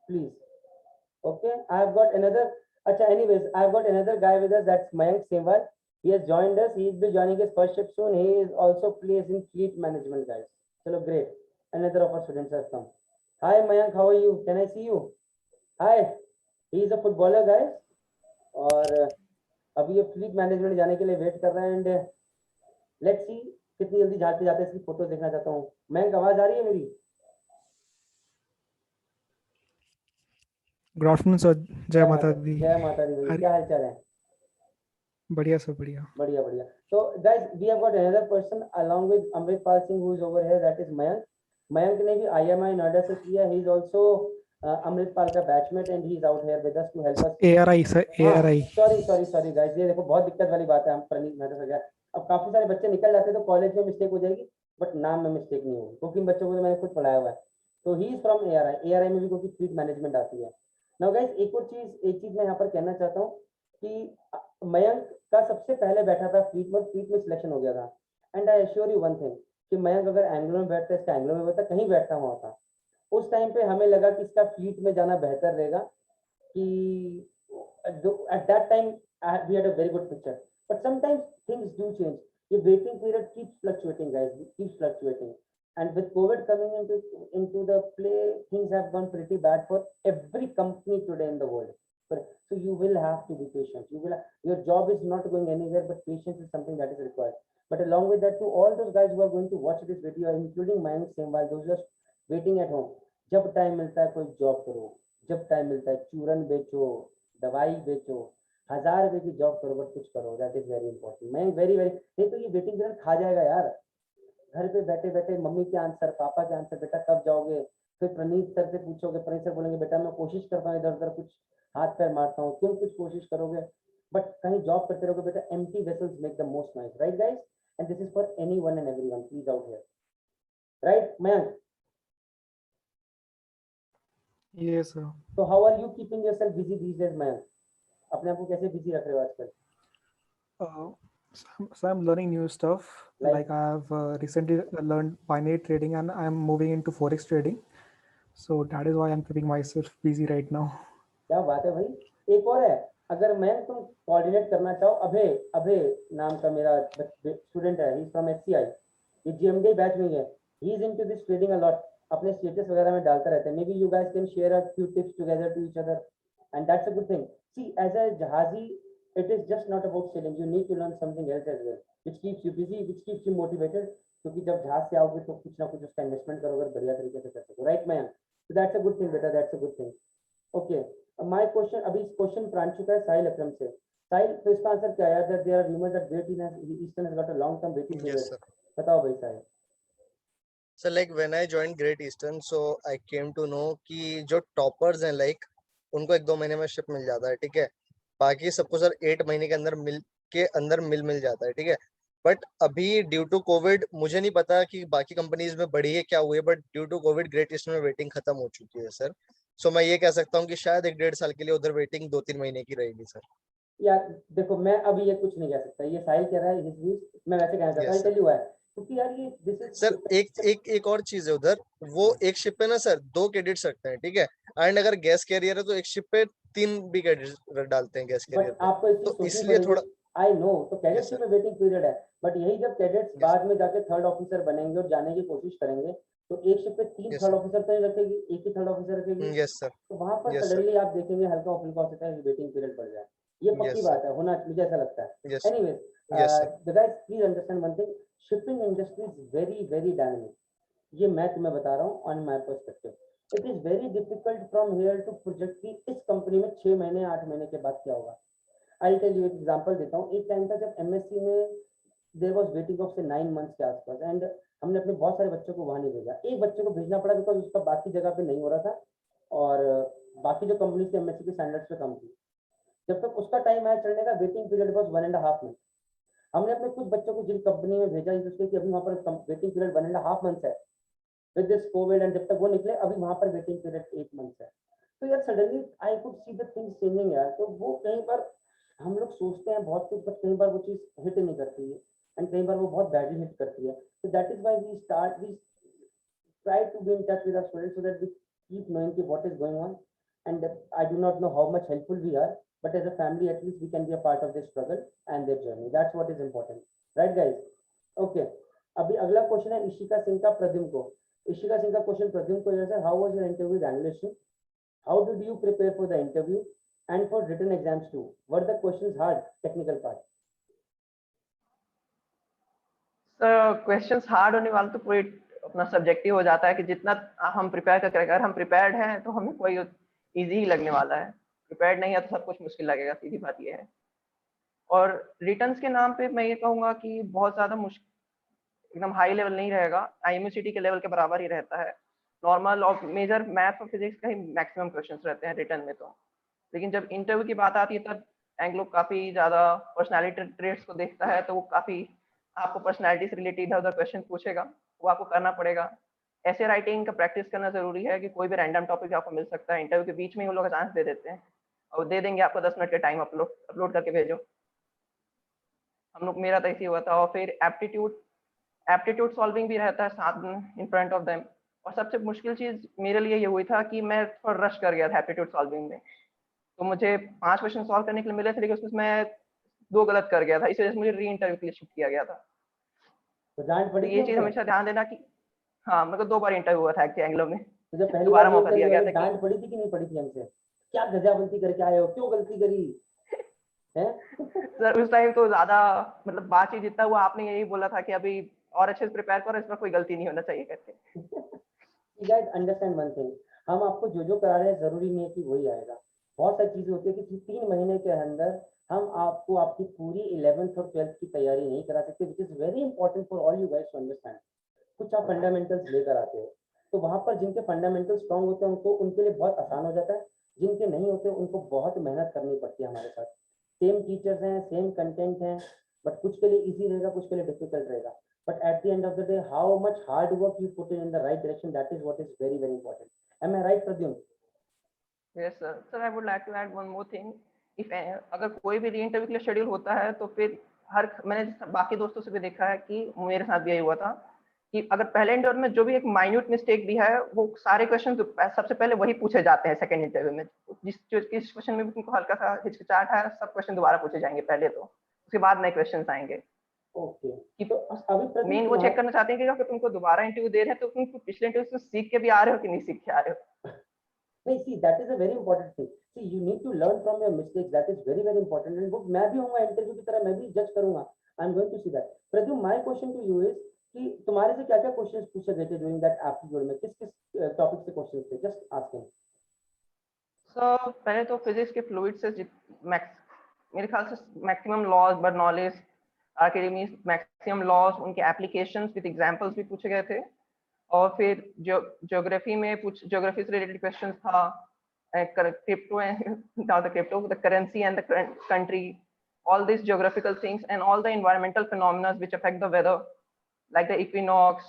please. Okay, I have got another. Acha, anyways, I have got another guy with us. That's Mayank Semwal. He has joined us. He will be joining his first shift soon. He is also plays in fleet management, guys. Chalo, great. Another of our students has come. Hi, Mayank. How are you? Can I see you? Hi. He is a footballer, guys. और अभी ये fleet management जाने के लिए wait कर रहे हैं, and let's see कितनी जल्दी जाते जाते इसकी फोटो देखना चाहता हूँ. मयंक, आवाज आ रही है मेरी? Good afternoon sir. जय माता दी. जय माता दी भाई, क्या हाल चाल है? बढ़िया सर, बढ़िया. बढ़िया बढ़िया. So guys, we have got another person along with Amritpal Singh who is over here, that is Mayank. Mayank ने भी IMI नोएडा से किया. He is also Amritpal का batchmate, and he is out here with us to help us. ARI sir, ARI. Sorry guys, ये देखो बहुत दिक्कत वाली बात है. हम प्रणीत मेहता से गया. अब काफी सारे बच्चे निकल जाते हैं तो कॉलेज में मिस्टेक हो जाएगी, बट नाम में मिस्टेक नहीं होगी, क्योंकि इन बच्चों को तो मैंने खुद पढ़ाया हुआ है. तो ही इज फ्रॉम ARI में भी क्योंकि फ्लीट मैनेजमेंट आती है. नाउ गाइस, एक चीज मैं यहाँ पर कहना चाहता हूँ कि मयंक का सबसे पहले बैठा था फ्लीट में सिलेक्शन हो गया था. And I assure you one thing कि मयंक अगर एंग्लो में बैठता, इसका एंग्लो में बैठता, कहीं बैठता हुआ था, उस टाइम पे हमें लगा कि इसका फ्लीट में जाना बेहतर रहेगा. कि at that time we had a very good picture, but sometimes things do change. ये waiting period keeps fluctuating guys, keeps fluctuating. And with COVID coming into the play, things have gone pretty bad for every company today in the world. So you will have to be patient. Your job is not going anywhere, but patience is something that is required. But along with that, to all those guys who are going to watch this video, including Mayank Semwal, those just waiting at home, जब time मिलता है कोई job करो, जब time मिलता है चूरन बेचो, दवाई बेचो, 1000 रुपए की जॉब करो, बट कुछ करो. That is very important. मैं वेरी नहीं तो ये वेटिंग पीरियड खा जाएगा यार. घर पे बैठे बैठे मम्मी के आंसर, पापा के आंसर, बेटा कब जाओगे, फिर प्रणीत सर से पूछोगे, प्रणीत सर बोलेंगे बेटा मैं कोशिश करता हूँ, इधर उधर कुछ हाथ पैर मारता हूँ, तुम कुछ कोशिश करोगे, बट कहीं जॉब करते रहोगे बेटा. Empty vessels make the most noise, right guys? And this is for anyone and everyone, please out here. Right Mayank? Yes sir. So how are you keeping yourself busy these days, Mayank? अपने आप को कैसे busy रख रहे हो आजकल? So I'm learning new stuff. Like? Like I have recently learned binary trading, and I'm moving into forex trading. So that is why I'm keeping myself busy right now. क्या बात है भाई. एक और है, अगर मैं तुम कोऑर्डिनेट करना चाहो, अभय नाम का मेरा स्टूडेंट है, ही इज फ्रॉम HCI, ये GMD बैच में है. He is into this trading a lot, अपने स्टेटस वगैरह में डालता रहता है. Maybe you guys can share a few tips together to each other, and that's a good thing. See as a जहाजी, it is just not about selling. You need to learn something else as well, which keeps you busy, which keeps you motivated. क्योंकि जब जहाज से आओगे तो कुछ ना कुछ उसका इन्वेस्टमेंट करोगे, बढ़िया तरीके से कर सको. Right man? So that's a good thing बेटा, that's a good thing. Okay, my question, अभी क्वेश्चन प्रांशु का है साहिल अकरम से. साहिल, तो इसका आंसर क्या है? that there are rumors that Great Eastern has got a long term waiting period. Yes, sir. बताओ भाई साहिल. So like when I joined Great Eastern, so I came to know कि जो toppers हैं like उनको 1-2 महीने में शिप मिल जाता है, ठीक है. बाकी सबको सर 8 महीने के अंदर मिल जाता है, ठीक है. बट अभी ड्यू टू कोविड मुझे नहीं पता कि बाकी कंपनीज में बढ़ी है क्या हुई है, but due to Covid Great Eastern में वेटिंग खत्म हो चुकी है सर. सो मैं ये कह सकता हूँ कि शायद 1-1.5 साल के लिए उधर वेटिंग 2-3 महीने की रहेगी सर. यार देखो, मैं अभी ये कुछ नहीं कह सकता, ये साहिल कह रहा है his views, मैं वैसे कहना चाहता हूँ. टेल यू है क्योंकि यार ये दिस इज सर एक और चीज है उधर, वो एक शिप पे ना सर 2 कैडेट्स रखते हैं, ठीक है. एंड अगर गैस कैरियर है तो एक शिप पे 3 भी कैडेट्स डालते हैं गैस कैरियर पे. आपको तो इसलिए थोड़ा आई नो, तो कैडेट्स में वेटिंग पीरियड है, बट यही जब कैडेट्स बाद में जाके थर्ड ऑफिसर बनेंगे और जाने की कोशिश करेंगे, तो एक शिप पे 3 थर्ड ऑफिसर तो नहीं रखेगी, एक ही थर्ड ऑफिसर रखेगी. Yes sir. तो वहां पर सडनली आप देखेंगे हल्का फुल्का हो सकता है वेटिंग पीरियड बढ़ जाए. ये पक्की बात है, होना मुझे ऐसा लगता है. Anyways, the guys please understand one thing, shipping industry is very very dynamic. ये मैं तुम्हें बता रहा हूँ on my perspective. It is very difficult from here to project कि इस कंपनी में 6 महीने 8 महीने के बाद क्या होगा. आई टेल यू एक एग्जांपल देता हूँ. एक टाइम था जब MSc में देयर वाज वेटिंग ऑफ से 9 मंथ्स के आसपास, एंड हमने अपने बहुत सारे बच्चों को वहां नहीं भेजा. एक बच्चे को भेजना पड़ा बिकॉज उसका बाकी जगह पे नहीं हो रहा था, और बाकी जो कंपनी थी MSc के स्टैंडर्ड्स पे कम थी. जब तक उसका टाइम आया चढ़ने का, वेटिंग पीरियड वाज 1.5 मंथ. हमने अपने कुछ बच्चों को जिन कंपनी में भेजा जिसके कि अभी वहाँ पर वेटिंग पीरियड 1.5 months है विद दिस कोविड, एंड जब तक वो निकले अभी वहाँ पर वेटिंग पीरियड 8 months है। तो यार suddenly I could see the things changing यार। तो वो कहीं बार हम लोग सोचते हैं बहुत कुछ, बट कई बार वो चीज़ हिट नहीं करती है, एंड कई बार वो बहुत बैडली हिट करती है। So that is why we try to be in touch with our students so that we keep knowing what is going on. And I do not know how much helpful we are, but as a family, at least we can be a part of their struggle and their journey. That's what is important, right, guys? Okay. अभी अगला question है इशिका सिंह का प्रद्युम्न को। इशिका सिंह का question Pradyumna को है, how was your interview with analyst? How did you prepare for the interview and for written exams too? Were the questions hard, technical part? Questions hard होने वाला तो पूरी अपना सब्जेक्टिव हो जाता है कि जितना हम प्रिपेयर करके, अगर हम प्रिपेयर्ड हैं तो हमें कोई इजी ही लगने वाला है, प्रिपेयर्ड नहीं है तो सब कुछ मुश्किल लगेगा, सीधी बात ये है। और रिटर्न्स के नाम पे मैं ये कहूँगा कि बहुत ज़्यादा मुश्किल, एकदम हाई लेवल नहीं रहेगा, IMUCT के लेवल के बराबर ही रहता है। नॉर्मल और मेजर मैथ और फिजिक्स का ही मैक्सिमम क्वेश्चंस रहते हैं रिटर्न में तो। लेकिन जब इंटरव्यू की बात आती है तब एंग्लो काफ़ी ज़्यादा पर्सनैलिटी ट्रेट्स को देखता है, तो वो काफ़ी आपको पर्सनैलिटी से रिलेटेड इधर उधर क्वेश्चन पूछेगा, वो आपको करना पड़ेगा। ऐसे राइटिंग का प्रैक्टिस करना जरूरी है कि कोई भी रैंडम टॉपिक आपको मिल सकता है, इंटरव्यू के बीच में ही वो लोग चांस दे देते हैं और दे देंगे आपको 10 मिनट का टाइम, अपलोड करके भेजो। हम लोग, मेरा तो ऐसे हुआ था। और फिर एप्टीट्यूड सॉल्विंग भी रहता है साथ में इन फ्रंट ऑफ देम। और सबसे मुश्किल चीज़ मेरे लिए ये हुई था कि मैं थोड़ा रश कर गया था एप्टीट्यूड सॉल्विंग में। तो मुझे 5 क्वेश्चन सॉल्व करने के लिए मिले थे, लेकिन उसमें मैं 2 गलत कर गया था, इस वजह से मुझे री इंटरव्यू के लिए शिफ्ट किया गया था। तो डांट पड़ी ये चीज़ हमेशा ध्यान देना कि हाँ, मेरे को 2 बार इंटरव्यू हुआ था एंग्लो में, तो जब पहली दोबारा बार मौका दिया गया था कि डांट पड़ी थी कि नहीं पड़ी थी हमसे? क्या गजाबंदी करके आए हो, क्यों गलती करी है? सर उस टाइम तो ज़्यादा मतलब बातचीत जितना हुआ, आपने यही बोला था कि अभी और अच्छे से प्रिपेयर करो, इसमें कोई गलती नहीं होना चाहिए करके। You guys understand one thing, हम आपको जो करा रहे हैं जरूरी नहीं है कि वही आएगा। बहुत सारी चीजें होती है कि 3 महीने के अंदर हम आपको आपकी पूरी 11th और 12th की तैयारी नहीं करा सकते, which is very important for all you guys to understand। कुछ आप फंडामेंटल्स लेकर आते हो, तो वहां पर जिनके फंडामेंटल स्ट्रांग होते हैं उनको, उनके लिए बहुत आसान हो जाता है, जिनके नहीं होते उनको बहुत मेहनत करनी पड़ती है हमारे साथ। सेम टीचर्स हैं, सेम कंटेंट है, बट कुछ के लिए इजी रहेगा, कुछ के लिए डिफिकल्ट रहेगा। But at the end of the day, how much hard work you put in the right direction, that is what is very, very important. Am I right, Pradyum? Yes sir. Sir, I would like to add one more thing. If अगर कोई भी री interview के लिए schedule होता है तो फिर मैंने बाकी दोस्तों से भी देखा है कि मेरे साथ भी यही हुआ था कि अगर पहले इंटरव्यू में जो भी एक माइन्यूट मिस्टेक भी है, वो सारे क्वेश्चन सबसे पहले वही पूछे जाते हैं सेकंड इंटरव्यू में। किस क्वेश्चन में भी तुमको हल्का सा हिचकिचाहट है, सब क्वेश्चन दोबारा पूछे जाएंगे पहले, तो उसके बाद नए क्वेश्चन आएंगे। ओके, तो अभी मेन वो चेक करना चाहते हैं कि अगर तुमको दोबारा इंटरव्यू दे रहे हैं तो तुम पिछले इंटरव्यू से सीख के भी आ रहे हो कि नहीं सीख के आ रहे हो। नहीं, see that is a very important thing. See, you need to learn from your mistakes. That is very, very important. And वो मैं भी हूँगा इंटरव्यू की तरह, मैं भी जज करूँगा. I am going to see that. Pradyum, my question to you is कि तुम्हारे से क्या-क्या क्वेश्चंस पूछे गए थे during that aptitude में? किस टॉपिक से क्वेश्चंस थे? Just asking. So पहले तो फिजिक्स के फ्लूइड से मेरे ख्याल से maximum laws, Bernoulli's, Archimedes, maximum laws, उनके एप्लीकेशंस विद एग्जांपल्स भी पूछे गए थे। और फिर ज्योग्राफी में ज्योग्राफी से रिलेटेड क्वेश्चंस था, crypto the currency and the country, all these geographical things and all the environmental phenomena which affect the weather, like the equinox,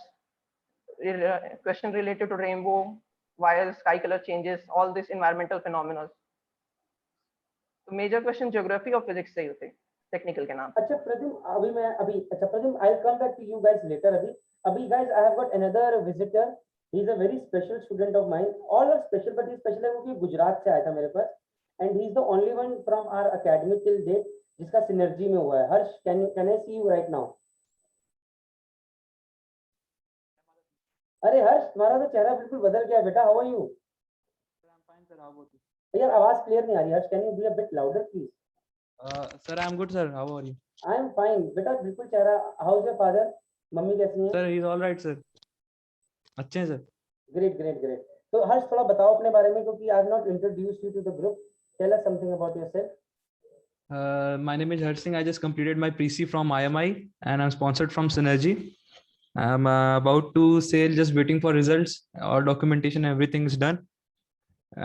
question related to rainbow, why the sky color changes, all these environmental phenomena. तो major question geography और physics से ही होते technical के नाम। अच्छा Pradyum, Pradyum, I'll come back to you guys later. अभी guys, I have got another visitor. He is a very special student of mine. All are special, but he is special है क्योंकि गुजरात से आया था मेरे पास, and he is the only one from our academy till date जिसका synergy में हुआ है। हर्ष, can I see you right now? अरे हर्ष, तुम्हारा तो चेहरा बिल्कुल बदल गया बेटा। How are you? I'm fine, sir. How about you? यार आवाज क्लियर नहीं आ रही। Harsh, can you be a bit louder please? Sir, I'm good, sir. How are you? I am fine बेटा, बिल्कुल चेहरा। How is your father? Mummy कैसी हैं? Sir, he's all right, sir. अच्छे हैं, sir. Great great great. तो हर्ष, थोड़ा बताओ अपने बारे में, क्योंकि I have not introduced you to the group. Tell us something about yourself. My name is Harsh Singh. I just completed my pre-C from IMI and I'm sponsored from Synergy. I'm about to sail, just waiting for results. All documentation, everything is done.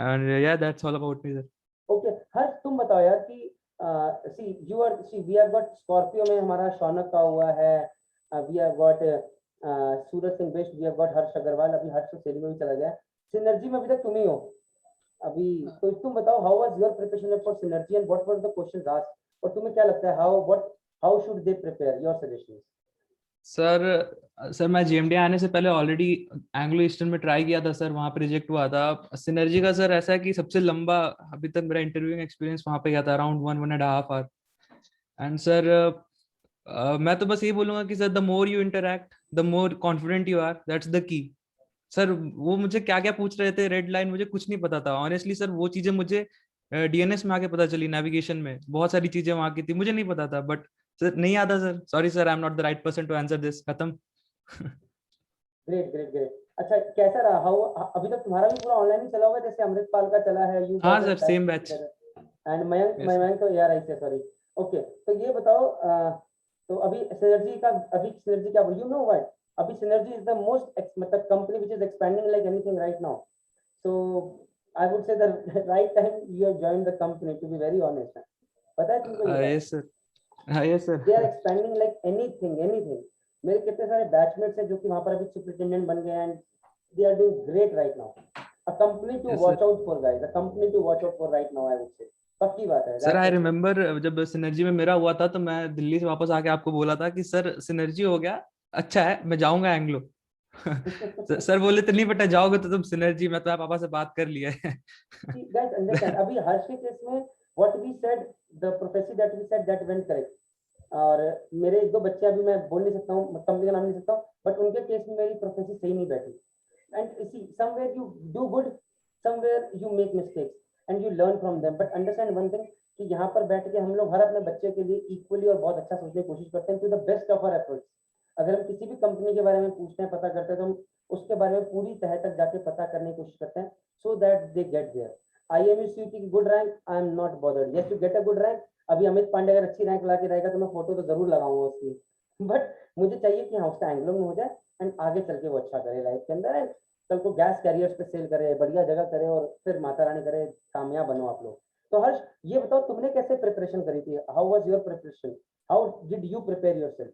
And yeah, that's all about me, sir. Okay Harsh, तुम बताओ यार कि we have got Scorpio में हमारा शौनक का हुआ है, we have got Suraj Singh best, we have got हर्ष अग्रवाल, अभी हर्ष सेल में भी चला गया, सिनर्जी में अभी तक तुम ही हो अभी, तो तुम बताओ how was your preparation for synergy and what were the questions asked, और तुम्हें क्या लगता है how should they prepare, your suggestions? Sir मैं JMDA आने से पहले ऑलरेडी एंग्लो ईस्टर्न में ट्राई किया था सर, वहां पे रिजेक्ट हुआ था। सिनर्जी का सर ऐसा है कि सबसे लंबा अभी तक मेरा इंटरव्यूइंग एक्सपीरियंस वहां पे गया था, अराउंड 1.5 आवर। एंड सर मैं तो बस ये बोलूंगा कि sir the more you interact the more confident you are, that's the key. Sir वो मुझे क्या क्या पूछ रहे थे, रेड लाइन मुझे कुछ नहीं पता था ऑनेस्टली सर, वो चीजें मुझे DNS में आके पता चली, नेविगेशन में बहुत सारी चीजें वहां की थी, मुझे नहीं पता था, बट सर नहीं आता sir, sorry sir, I am not the right person to answer this, खत्म। ग्रेट। अच्छा कैसा रहा, हाउ अभी तक तुम्हारा भी पूरा ऑनलाइन ही चला हुआ है, जैसे अमृतपाल का चला है, यू हाँ sir, same batch. And Mayank तो यार ऐसे सॉरी। ओके तो ये बताओ तो अभी सिनर्जी क्या यू नो व्हाट, अभी सिनर्जी इज द मोस्ट मतलब company which is expanding like anything right now, so I would say the right time you have joined the company, to be very honest. पता है तुमको ये? Yes sir, yes sir, they are expanding like anything. मेरे कितने सारे batchmates हैं जो कि वहां पर अभी सुपरिटेंडेंट बन गए and they are doing great right now, a company to watch out for guys, a company to watch out for right now I would say, पक्की बात है सर। आई रिमेम्बर जब सिनर्जी में मेरा हुआ था तो मैं दिल्ली से वापस आके आपको बोला था कि सर सिनर्जी हो गया, अच्छा है, मैं जाऊंगा एंग्लो। सर बोले तो नहीं बेटा, जाओगे तो तुम सिनर्जी, मैं तो पापा से बात कर लिया है। गाइस अंडरस्टैंड, अभी हर्ष के केस में what we said, the prophecy that we said that went correct, और मेरे एक दो बच्चे अभी मैं बोल नहीं सकता हूँ, कंपनी का नाम नहीं सकता हूँ, बट उनके केस में मेरी प्रोफेसी सही नहीं बैठी, and C somewhere you do good, somewhere you make mistakes and you learn from them, but understand one thing कि यहाँ पर बैठ के हम लोग हर अपने बच्चे के लिए इक्वली और बहुत अच्छा सोचने की कोशिश करते हैं, to the best of our efforts. अगर हम किसी भी कंपनी के बारे में पूछते हैं, पता करते हैं, तो हम उसके बारे में पूरी तह तक जाके पता करने की कोशिश करते हैं, so that they get there. IMUCT की good rank, I am not bothered, yes to get a good rank. अभी अमित पांडे अगर अच्छी रैंक ला के रहेगा तो मैं फोटो तो जरूर लगाऊंगा उसकी, बट मुझे चाहिए कि हाँ उसका एंग्लो में हो जाए एंड आगे चल के वो अच्छा करे लाइफ के अंदर, कल को गैस कैरियर्स पे सेल करे, बढ़िया जगह करे और फिर माता रानी करे कामयाब बनो आप लोग। तो हर्ष ये बताओ तुमने कैसे प्रिपरेशन करी थी, how was your preparation, how did you prepare yourself?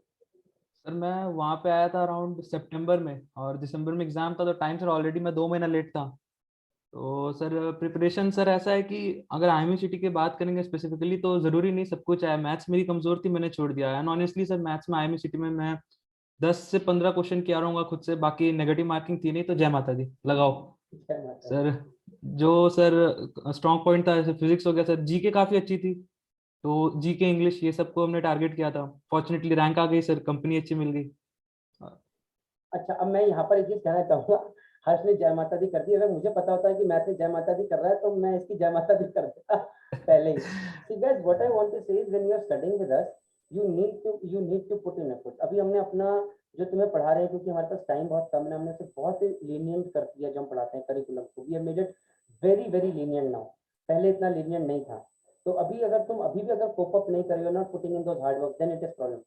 Sir मैं वहां पे आया था अराउंड सितंबर में, और दिसंबर में एग्जाम था, तो टाइम सर ऑलरेडी मैं 2 महीना लेट था। तो सर प्रिपरेशन सर ऐसा है कि अगर IMUCT की बात करेंगे स्पेसिफिकली तो जरूरी नहीं सब कुछ है, मैथ्स मेरी कमजोर थी, मैंने छोड़ दिया, एंड ऑनेस्टली सर मैथ्स में IMUCT में मैं 10 से 15 क्वेश्चन किया रहूंगा खुद से, बाकी नेगेटिव मार्किंग थी नहीं, तो जय माता दी लगाओ सर। जो सर स्ट्रॉन्ग पॉइंट था जैसे फिजिक्स हो गया सर, जीके काफी अच्छी थी, तो जीके इंग्लिश ये सबको हमने टारगेट किया था, फॉर्चुनेटली रैंक आ गई सर, कंपनी अच्छी मिल गई। अच्छा अब मैं यहाँ पर एक चीज कहना चाहूंगा, हर्ष ने जय माता दी कर दी, अगर मुझे पता होता है कि मैथ में जय माता दी कर रहा है तो मैं इसकी जय माता दी कर देता पहले ही। See guys, what I want to say is when you are studying with us, you need to put in effort। अभी हमने अपना जो तुम्हें पढ़ा रहे हैं, क्योंकि हमारे पास टाइम बहुत कम है, हमने उसे बहुत लीनियंट कर दिया जो हम पढ़ाते हैं करिकुलम को, we have made it very lenient now, पहले इतना लीनियंट नहीं था। तो अभी अगर तुम अभी भी अगर कोप अप नहीं कर रहे हो, not putting in those hard work, then it is problem.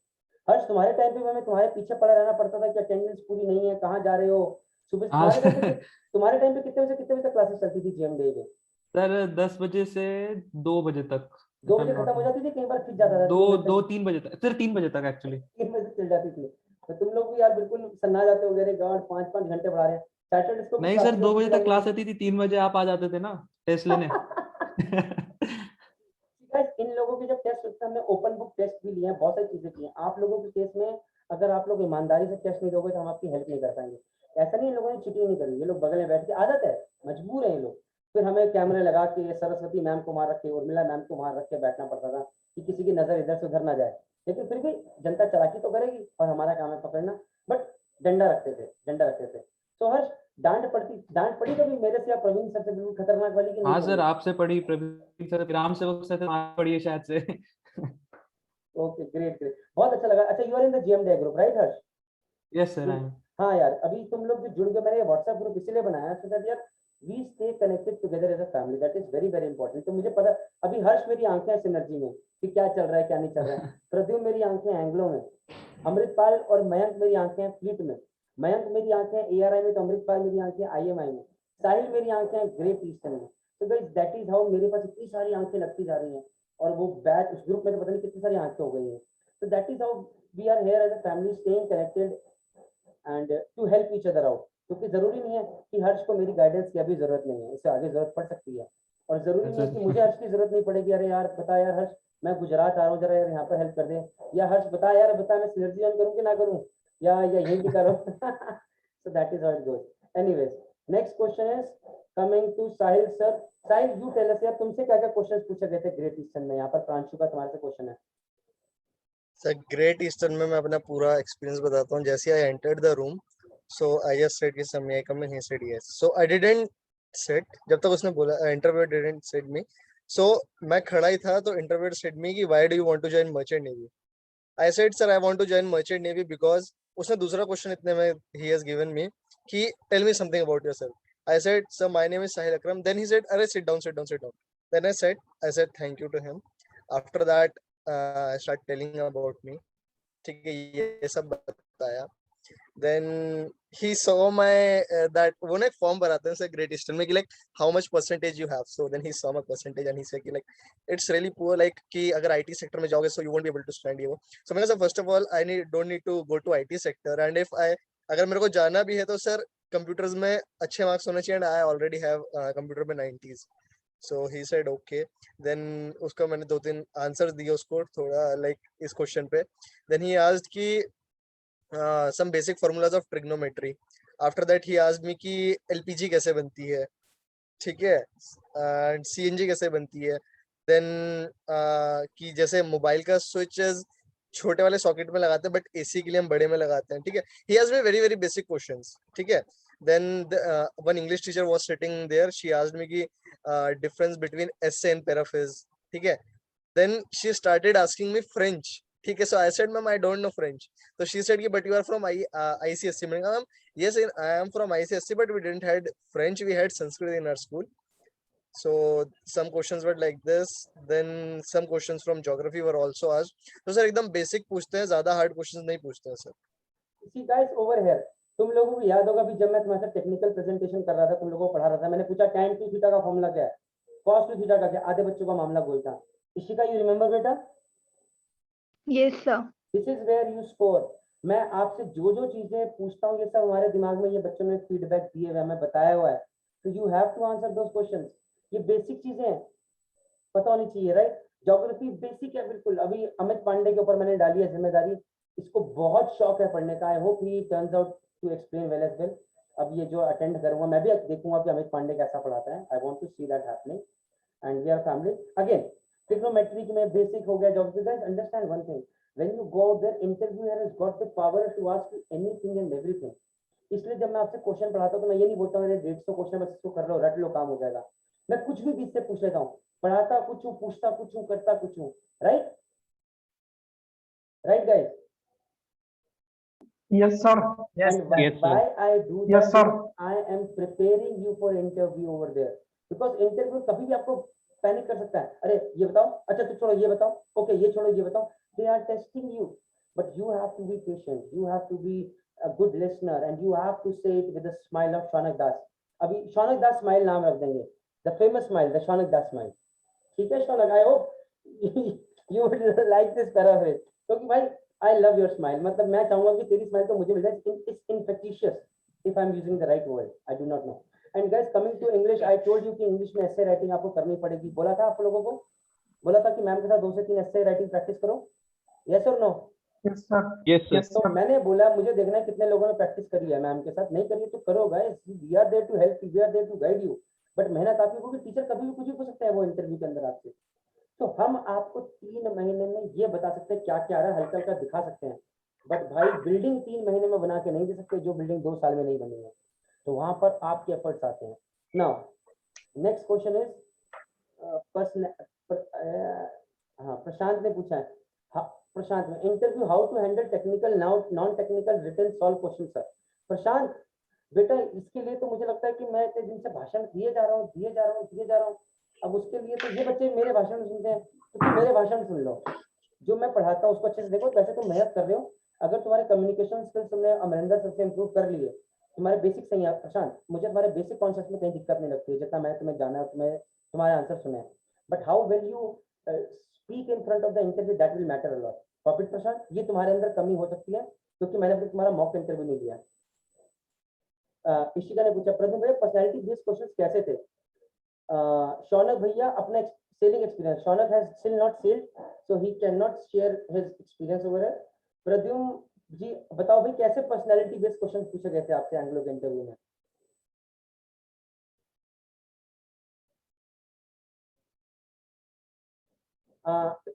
Harsh तुम्हारे टाइम पे हमें तुम्हारे पीछे पड़ा रहना पड़ता था कि अटेंडेंस पूरी नहीं है, कहाँ जा रहे हो सुबह, तुम्हारे टाइम पे कितने बजे तक क्लासेस चलती थी GMDA में? सर 10 बजे से 2 बजे तक, 2 बजे खत्म हो जाती थी, कई बार खिंच जाता था, 3 बजे तक, सिर्फ 3 बजे तक एक्चुअली, 3 बजे चल जाती थी। तो तुम लोग भी यार बिल्कुल सन्ना जाते हो, मेरे गार्ड 5-5 घंटे पढ़ा रहे हैं सैटरडे को। नहीं सर 2 बजे तक क्लास आती थी, 3 बजे आप आ जाते थे ना टेस्ट लेने। इन लोगों के जब टेस्ट होते हैं, हमने ओपन बुक टेस्ट भी लिए हैं, बहुत सारी चीजें की हैं। आप लोगों के केस में अगर आप लोग ईमानदारी से टेस्ट नहीं दोगे तो हम आपकी हेल्प नहीं कर पाएंगे। ऐसा नहीं इन लोगों ने चीटिंग नहीं करी, ये लोग बगल में बैठ के, आदत है, मजबूर है ये लोग। फिर हमें कैमरे लगा के सरस्वती मैम को वहां रख के, उर्मिला मैम को वहां रख के बैठना पड़ता था कि किसी की नजर इधर से उधर ना जाए, लेकिन फिर भी जनता चालाकी तो करेगी और हमारा काम है पकड़ना, बट डंडा रखते थे। तो हर्ष डांट पड़ी कभी मेरे से या प्रवीण सर से बिल्कुल खतरनाक वाली? हाँ सर आपसे पढ़ी, प्रवीण सर, राम सेवक सर पढ़ी है शायद से। ओके ग्रेट, बहुत अच्छा लगा। अच्छा you are in the GMDA group right Harsh? Yes sir. हाँ यार अभी तुम लोग जो जुड़ गए, मैंने व्हाट्सएप ग्रुप इसलिए बनाया सो दैट यार we stay connected together as a family, that is very important. तो मुझे पता अभी हर्ष मेरी आंखें हैं सिनर्जी में कि क्या चल रहा है क्या नहीं चल रहा है, प्रद्युम्न मेरी आंखें एंग्लो में, अमृतपाल और मयंक मेरी आंखें फ्लीट में, मयंक मेरी आंखें ARI में, तो अमृतपाल मेरी आंखें IMI में, साहिल मेरी आंखें ग्रेट ईस्टर्न में। तो गाइस दैट इज हाउ मेरे पास इतनी सारी आंखें लगती जा रही हैं और वो बैच उस ग्रुप में तो पता नहीं कितनी सारी आंखें हो गई हैं. So that is how we are here as a family, staying connected and to help each other out. क्योंकि जरूरी नहीं है कि हर्ष को मेरी गाइडेंस की अभी जरूरत नहीं है, इससे आगे जरूरत पड़ सकती है. और जरूरी नहीं है कि मुझे हर्ष की जरूरत नहीं पड़ेगी. अरे यार बता यार हर्ष, मैं गुजरात आ रहा हूँ, जरा यार यहाँ पर हेल्प कर दे. या हर्ष बता यार, बता मैं सिनर्जी ऑन करूँ कि ना करूँ, या यही भी करो. So that is how it goes. Anyways, next question is coming to Sahil sir. Sahil, you tell us यार, तुमसे क्या क्या क्वेश्चंस पूछे गए थे ग्रेट ईस्टर्न में? यहाँ पर प्रांशु का तुम्हारे से क्वेश्चन है. सर ग्रेट ईस्टर्न में मैं अपना पूरा एक्सपीरियंस बताता हूँ. जैसे I entered the room, so I just said कि sir may I come in, he said yes. So I didn't sit जब तक उसने बोला. Interview didn't said me. So मैं खड़ा ही था तो इंटरव्यू सेड मी कि why do you want to join merchant navy. I said sir I want to join merchant navy because उसने दूसरा क्वेश्चन इतने में ही हैज गिवन मी कि tell me something about yourself. I said, sir, my name is Sahil Akram. Then he said, "Arey, sit down, sit down, sit down." Then I said thank you to him. After that, I started telling about me. ठीक है, ये सब बताया. Then he saw my that वो ना एक form भराते हैं sir great Eastern में कि like how much percentage you have. So then he saw my percentage and he said कि like it's really poor, like कि अगर IT sector में जाओगे so you won't be able to stand here. So मैंने sir first of all I don't need to go to IT sector, and if I अगर मेरे को जाना भी है तो सर कंप्यूटर्स में अच्छे मार्क्स होने चाहिए, and I already have computer में 90s. So he said okay. Then उसका मैंने 2-3 आंसर्स दिए उसको थोड़ा लाइक इस क्वेश्चन पे. देन ही आस्क्ड कि some basic formulas of trigonometry. After that he asked me कि एलपीजी कैसे बनती है, ठीक है, एंड सीएनजी कैसे बनती है. देन कि जैसे मोबाइल का स्विचेस छोटे वाले सॉकेट में लगाते हैं बट एसी के लिए हम बड़े में लगाते हैं, ठीक है. He has very very basic questions, ठीक है. Then one English teacher was sitting there. She asked me ki difference between essay and paraphrase. ठीक है. Then she started asking me French. ठीक है. So I said, ma'am, I don't know French. So she said, but you are from ICSC. Ma'am, yes, I am from ICSC, but we didn't had French. We had Sanskrit in our school. So some questions were like this. Then some questions from geography were also asked. So sir एकदम basic पूछते हैं, ज़्यादा hard questions नहीं पूछते हैं sir. See guys over here, तुम लोगों को याद होगा भी जब मैं तुम्हारे साथ टेक्निकल प्रेजेंटेशन कर रहा था, तुम लोगों को पढ़ा रहा था, मैंने पूछा tan 2 थीटा का फॉर्मूला क्या है, cos 2 थीटा का क्या. आधे बच्चों का मामला गोल था. इशिका, यू रिमेंबर बेटा? Yes sir. This is where you score. मैं आपसे जो जो चीजें पूछता हूँ ये सब हमारे दिमाग में ये बच्चों ने फीडबैक दिए हुए, हमें बताया हुआ है. तो you have to answer those questions. ये बेसिक चीजें हैं, पता होनी चाहिए, राइट? ज्योग्राफी बेसिक है बिल्कुल. अभी अमित पांडे के ऊपर मैंने डाली है जिम्मेदारी. इसको बहुत शौक है पढ़ने का. I hope he turns out to explain well as well. अब ये जो अटेंड करूंगा मैं भी देखूंगा कि अमित पांडे कैसा पढ़ाता है. I want to see that happening and we are family. Again trigonometry में बेसिक हो गया. Geography guys understand one thing, when you go out there, interviewer has got the power to ask you anything and everything. इसलिए जब मैं आपसे question पढ़ाता हूं तो मैं ये नहीं बोलता हूं 150 क्वेश्चन बस इसको कर लो, रट लो, काम हो जाएगा. मैं कुछ भी बीच से पूछ लेता हूँ. पढ़ाता कुछ हूँ, पूछता कुछ हूँ, करता कुछ हूँ. Right right guys? Yes, sir. Yes, and yes, why I do yes, that sir. is I am preparing you for interview over there, because interview कभी भी आपको पैनिक कर सकता है. अरे ये बताओ, अच्छा तो छोड़ो ये बताओ, ओके ये छोड़ो ये बताओ. They are testing you, but you have to be patient. You have to be a good listener, and you have to say it with a smile of Shaunak Das. अभी शौनक दास स्माइल नाम रख देंगे, the famous smile, the Shaunak Das smile. ठीक है Shaunak, I hope you would like this paraphrase. क्योंकि भाई I love your smile. मतलब मैं चाहूंगा कि तेरी स्माइल तो मुझे मिल जाए. It's infectious if I am using the right word, I do not know. And guys coming to English, I told you कि इंग्लिश में एसे राइटिंग आपको करनी पड़ेगी. बोला था आप लोगों को, बोला था कि मैम के साथ 2 से 3 एसे राइटिंग प्रैक्टिस करो. यस और no? Yes, sir. Yes, sir. तो मैंने बोला मुझे देखना है कितने लोगों ने प्रैक्टिस करी है मैम के साथ. नहीं करिए तो करो guys, we are there to help you, we are there to guide you. But मेहनत आपकी होगी. टीचर कभी भी कुछ भी पूछ सकता है वो इंटरव्यू के अंदर आपसे. तो हम आपको 3 महीने में ये बता सकते हैं क्या क्या आ रहा है, हल्का हल्का दिखा सकते हैं. बट भाई बिल्डिंग 3 महीने में बना के नहीं दे सकते जो बिल्डिंग 2 साल में नहीं बनी है. तो वहां पर आपके एफर्ट्स आते हैं. Now next question is Prashant ने पूछा है. हाँ प्रशांत में interview how to handle technical non technical written solve question. Sir Prashant बेटा इसके लिए तो मुझे लगता है कि मैं इतने दिन से भाषण दिए जा रहा हूँ. अब उसके लिए तो ये बच्चे मेरे भाषण सुनते हैं तो तुम मेरे भाषण सुन लो. जो मैं पढ़ाता हूँ उसको अच्छे से देखो. वैसे तुम मेहनत कर रहे हो. अगर तुम्हारे कम्युनिकेशन स्किल्स तुमने अमरिंदर सर से इंप्रूव कर लिए, तुम्हारे बेसिक सही है प्रशांत, मुझे तुम्हारे बेसिक कॉन्सेप्ट में कहीं दिक्कत नहीं लगती है. जितना मैं तुम्हें जाना है, तुम्हारे आंसर सुने. But how will you speak in front of the interview, that will matter a lot. Copy प्रशांत, ये तुम्हारे अंदर कमी हो सकती है क्योंकि मैंने अभी तुम्हारा मॉक इंटरव्यू नहीं दिया। इशिका ने पूछा प्रदीप भैया पर्सनालिटी बेस्ड क्वेश्चंस कैसे थे? शौनक भैया अपना sailing experience, Shaunak has still not sailed so he can not share his experience over here. Pradyum ji बताओ भाई कैसे पर्सनालिटी बेस्ड क्वेश्चंस पूछे गए थे आपसे एंग्लो के इंटरव्यू में?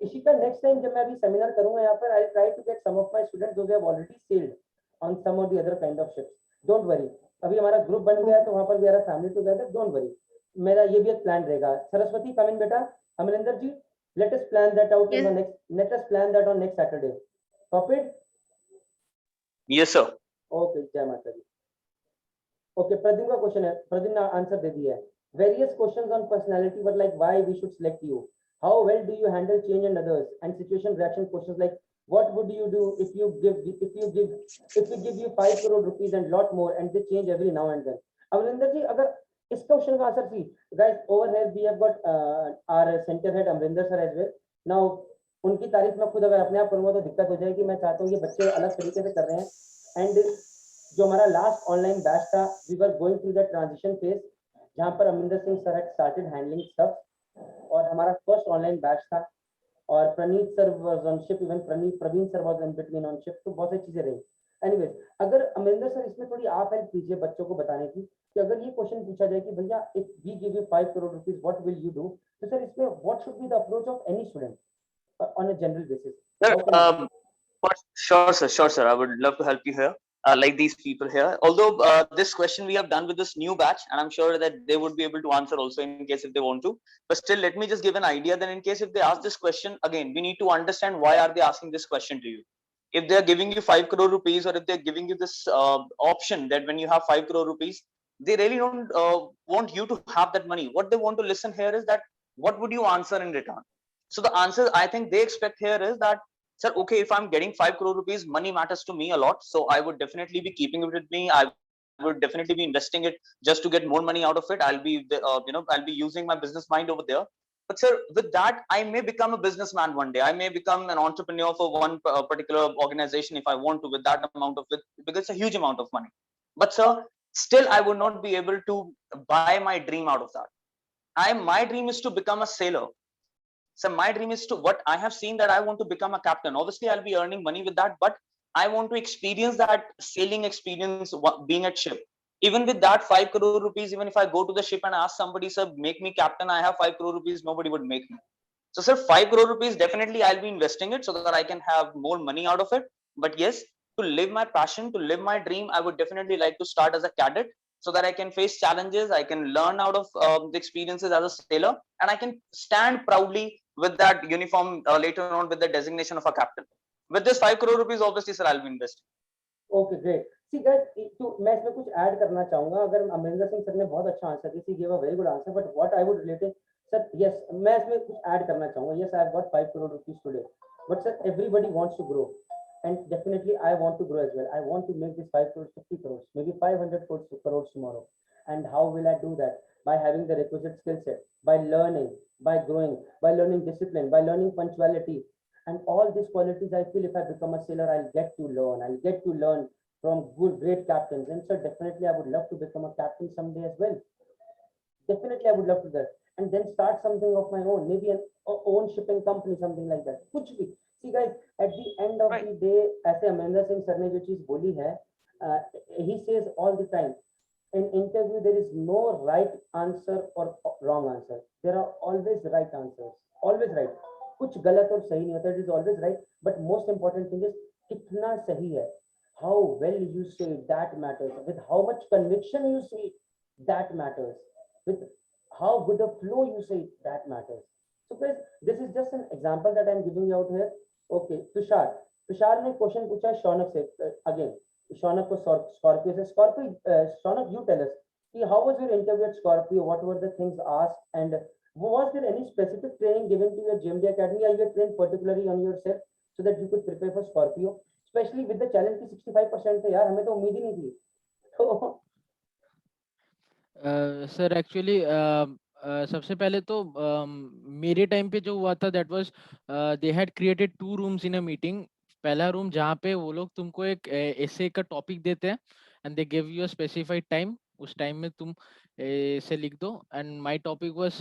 इशिका नेक्स्ट टाइम जब मैं अभी सेमिनार करूंगा यहाँ पर, I try to get some of my students जो have already sailed on some of the other kind of ships. Don't worry, अभी हमारा ग्रुप बन गया है तो वहां पर भी हमारा फैमिली टुगेदर, डोंट वरी, मेरा ये भी एक प्लान रहेगा। सरस्वती कम इन बेटा, Amarinder ji let us plan that out in the next, let us plan that on next Saturday. Copied? Yes sir. Okay, जय माता दी। ओके, प्रदीप का क्वेश्चन है, प्रदीप ने आंसर दे दिया है। Various questions on personality were like why we should select you, how well do you handle change in others, and situation reaction questions like what would you do if we give you 5 crore rupees and lot more and they change every now and then। Amarinder ji अगर इस question का answer see guys over here we have got our centre head Amarinder sir as well. Now उनकी तारीफ मैं खुद अगर अपने आप करूंगा तो दिक्कत हो जाएगी। मैं चाहता हूँ ये बच्चे अलग तरीके से कर रहे हैं। एंड जो हमारा लास्ट ऑनलाइन बैच था, we were going through the transition phase जहाँ पर Amarinder Singh sir had started handling stuff और हमारा फर्स्ट ऑनलाइन बैच था और Praneet sir was on ship, even Praveen sir was in between on ship, तो बहुत सारी चीजें रही। एनीवेज, अगर अमरिंदर सर इसमें थोड़ी आप हेल्प कीजिए बच्चों को बताने की कि अगर ये क्वेश्चन पूछा जाए कि भैया if we give you 5 crore rupees what will you do, तो सर इसमें what should be the approach of any student on a general basis? Sure sir, I would love to help you here. Like these people here, although this question we have done with this new batch and I'm sure that they would be able to answer also in case if they want to, but still let me just give an idea that in case if they ask this question again, we need to understand why are they asking this question to you. If they are giving you 5 crore rupees or if they're giving you this option that when you have 5 crore rupees they really don't want you to have that money. What they want to listen here is that what would you answer in return. So the answer I think they expect here is that sir, okay, if I'm getting 5 crore rupees, money matters to me a lot. So I would definitely be keeping it with me. I would definitely be investing it just to get more money out of it. I'll be, I'll be using my business mind over there. But sir, with that, I may become a businessman one day. I may become an entrepreneur for one particular organization if I want to with that amount of it, because it's a huge amount of money. But sir, still I would not be able to buy my dream out of that. My dream is to become a sailor. So my dream is to what I have seen that I want to become a captain. Obviously, I'll be earning money with that, but I want to experience that sailing experience being at ship. Even with that 5 crore rupees, even if I go to the ship and ask somebody, sir, make me captain, I have 5 crore rupees, nobody would make me. So sir, 5 crore rupees, definitely I'll be investing it so that I can have more money out of it. But yes, to live my passion, to live my dream, I would definitely like to start as a cadet so that I can face challenges, I can learn out of the experiences as a sailor, and I can stand proudly with that uniform later on with the designation of a captain. With this 5 crore rupees, obviously, sir, I'll be investing. Okay, great. See guys, तो मैं इसमें कुछ add करना चाहूंगा। अगर Amarinder Singh sir ने बहुत अच्छा आंसर दिया, he gave a very good answer, but what I would relate is, sir, yes, मैं इसमें कुछ ऐड करना चाहूंगा। Yes, I have got 5 crore rupees today, but sir, everybody wants to grow, and definitely I want to grow as well. I want to make this 5 crores 50 crores, maybe 500 crores tomorrow. And how will I do that? By having the requisite skill set, by learning, by growing, by learning discipline, by learning punctuality. And all these qualities, I feel if I become a sailor, I'll get to learn. I'll get to learn from great captains. And so definitely I would love to become a captain someday as well. Definitely I would love to do that. And then start something of my own, maybe an own shipping company, something like that. Kuch bhi. See guys, at the end of the day, as Amrinder Singh sir ne jo cheez boli hai, he says all the time, in interview there is no right answer or wrong answer. There are always right answers. Always right. कुछ गलत और सही नहीं होता, it is always right, but most important thing is कितना सही है, how well you say it, that matters, with how much conviction you say it, that matters, with how good a flow you say it, that matters. So guys, this is just an example that I am giving you out here. Okay, Tushar ने question पूछा शौनक से, again Shaunak को Scorpio से, Shaunak you tell us कि how was your interview at Scorpio, what were the things asked, and was there any specific training given to your GMD Academy, or you were trained particularly on yourself so that you could prepare for Scorpio, especially with the challenge की 65% थे यार, हमें तो उम्मीद ही नहीं थी। तो sir, actually सबसे पहले तो मेरे टाइम पे जो हुआ था that was they had created 2 rooms in a meeting. पहला रूम जहाँ पे वो लोग तुमको एक ऐसे का टॉपिक देते हैं and they give you a specified time. उस टाइम में तुम ऐसे लिख दो and my topic was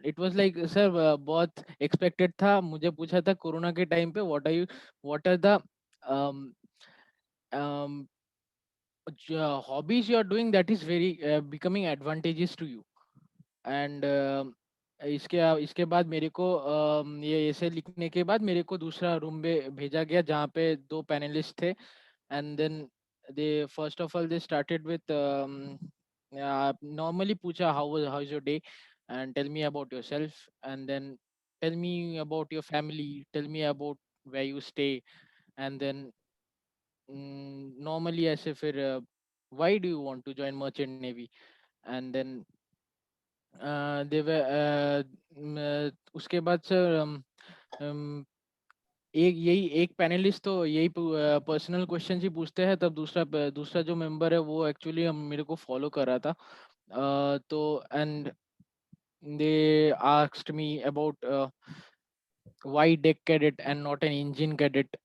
it was like sir बहुत एक्सपेक्टेड था। मुझे पूछा था कोरोना के टाइम पे what are the hobbies you are doing that is very becoming advantageous to you and इसके बाद मेरे को ये ऐसे लिखने के बाद मेरे को दूसरा रूम में भेजा गया जहाँ पे 2 पैनलिस्ट थे and then they first of all they started with normally पूछा how is your day and tell me about yourself and then tell me about your family, tell me about where you stay and then normally ऐसे फिर why do you want to join merchant navy and then उसके बाद sir एक panelist तो यही personal question ही पूछते हैं, तब दूसरा जो मेंबर है वो एक्चुअली मेरे को फॉलो कर रहा था। तो and they asked me about why deck cadet and not an engine cadet,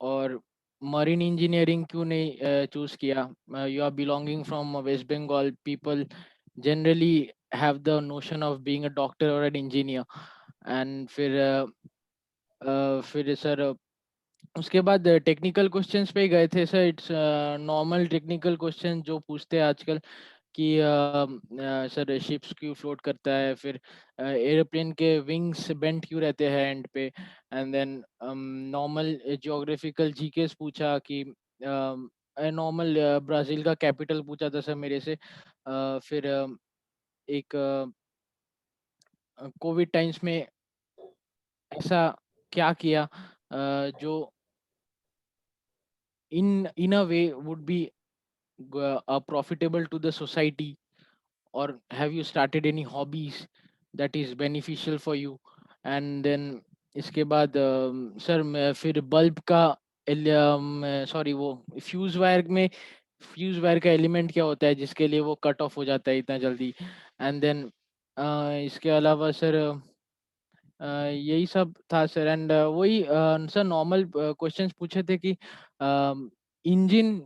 और मरीन इंजीनियरिंग क्यों नहीं चूज किया। You are belonging from West Bengal, people generally have the notion of being a doctor or an engineer and फिर sir उसके बाद technical questions पे ही गए थे sir. It's normal technical question जो पूछते हैं आजकल कि सर शिप्स क्यों फ्लोट करता है, फिर एरोप्लेन के विंग्स बेंट क्यों रहते हैं एंड पे, एंड देन नॉर्मल जियोग्राफिकल जीकेस पूछा कि नॉर्मल ब्राजील का कैपिटल पूछा था सर मेरे से। फिर एक कोविड टाइम्स में ऐसा क्या किया जो in a way would be profitable to the society, or have you started any hobbies that is beneficial for you, and then इसके बाद सर फिर बल्ब का सॉरी वो फ्यूज वायर का एलिमेंट क्या होता है जिसके लिए वो कट ऑफ हो जाता है इतना जल्दी, एंड देन इसके अलावा सर यही सब था सर। एंड वही सर नॉर्मल क्वेश्चंस पूछे थे कि इंजन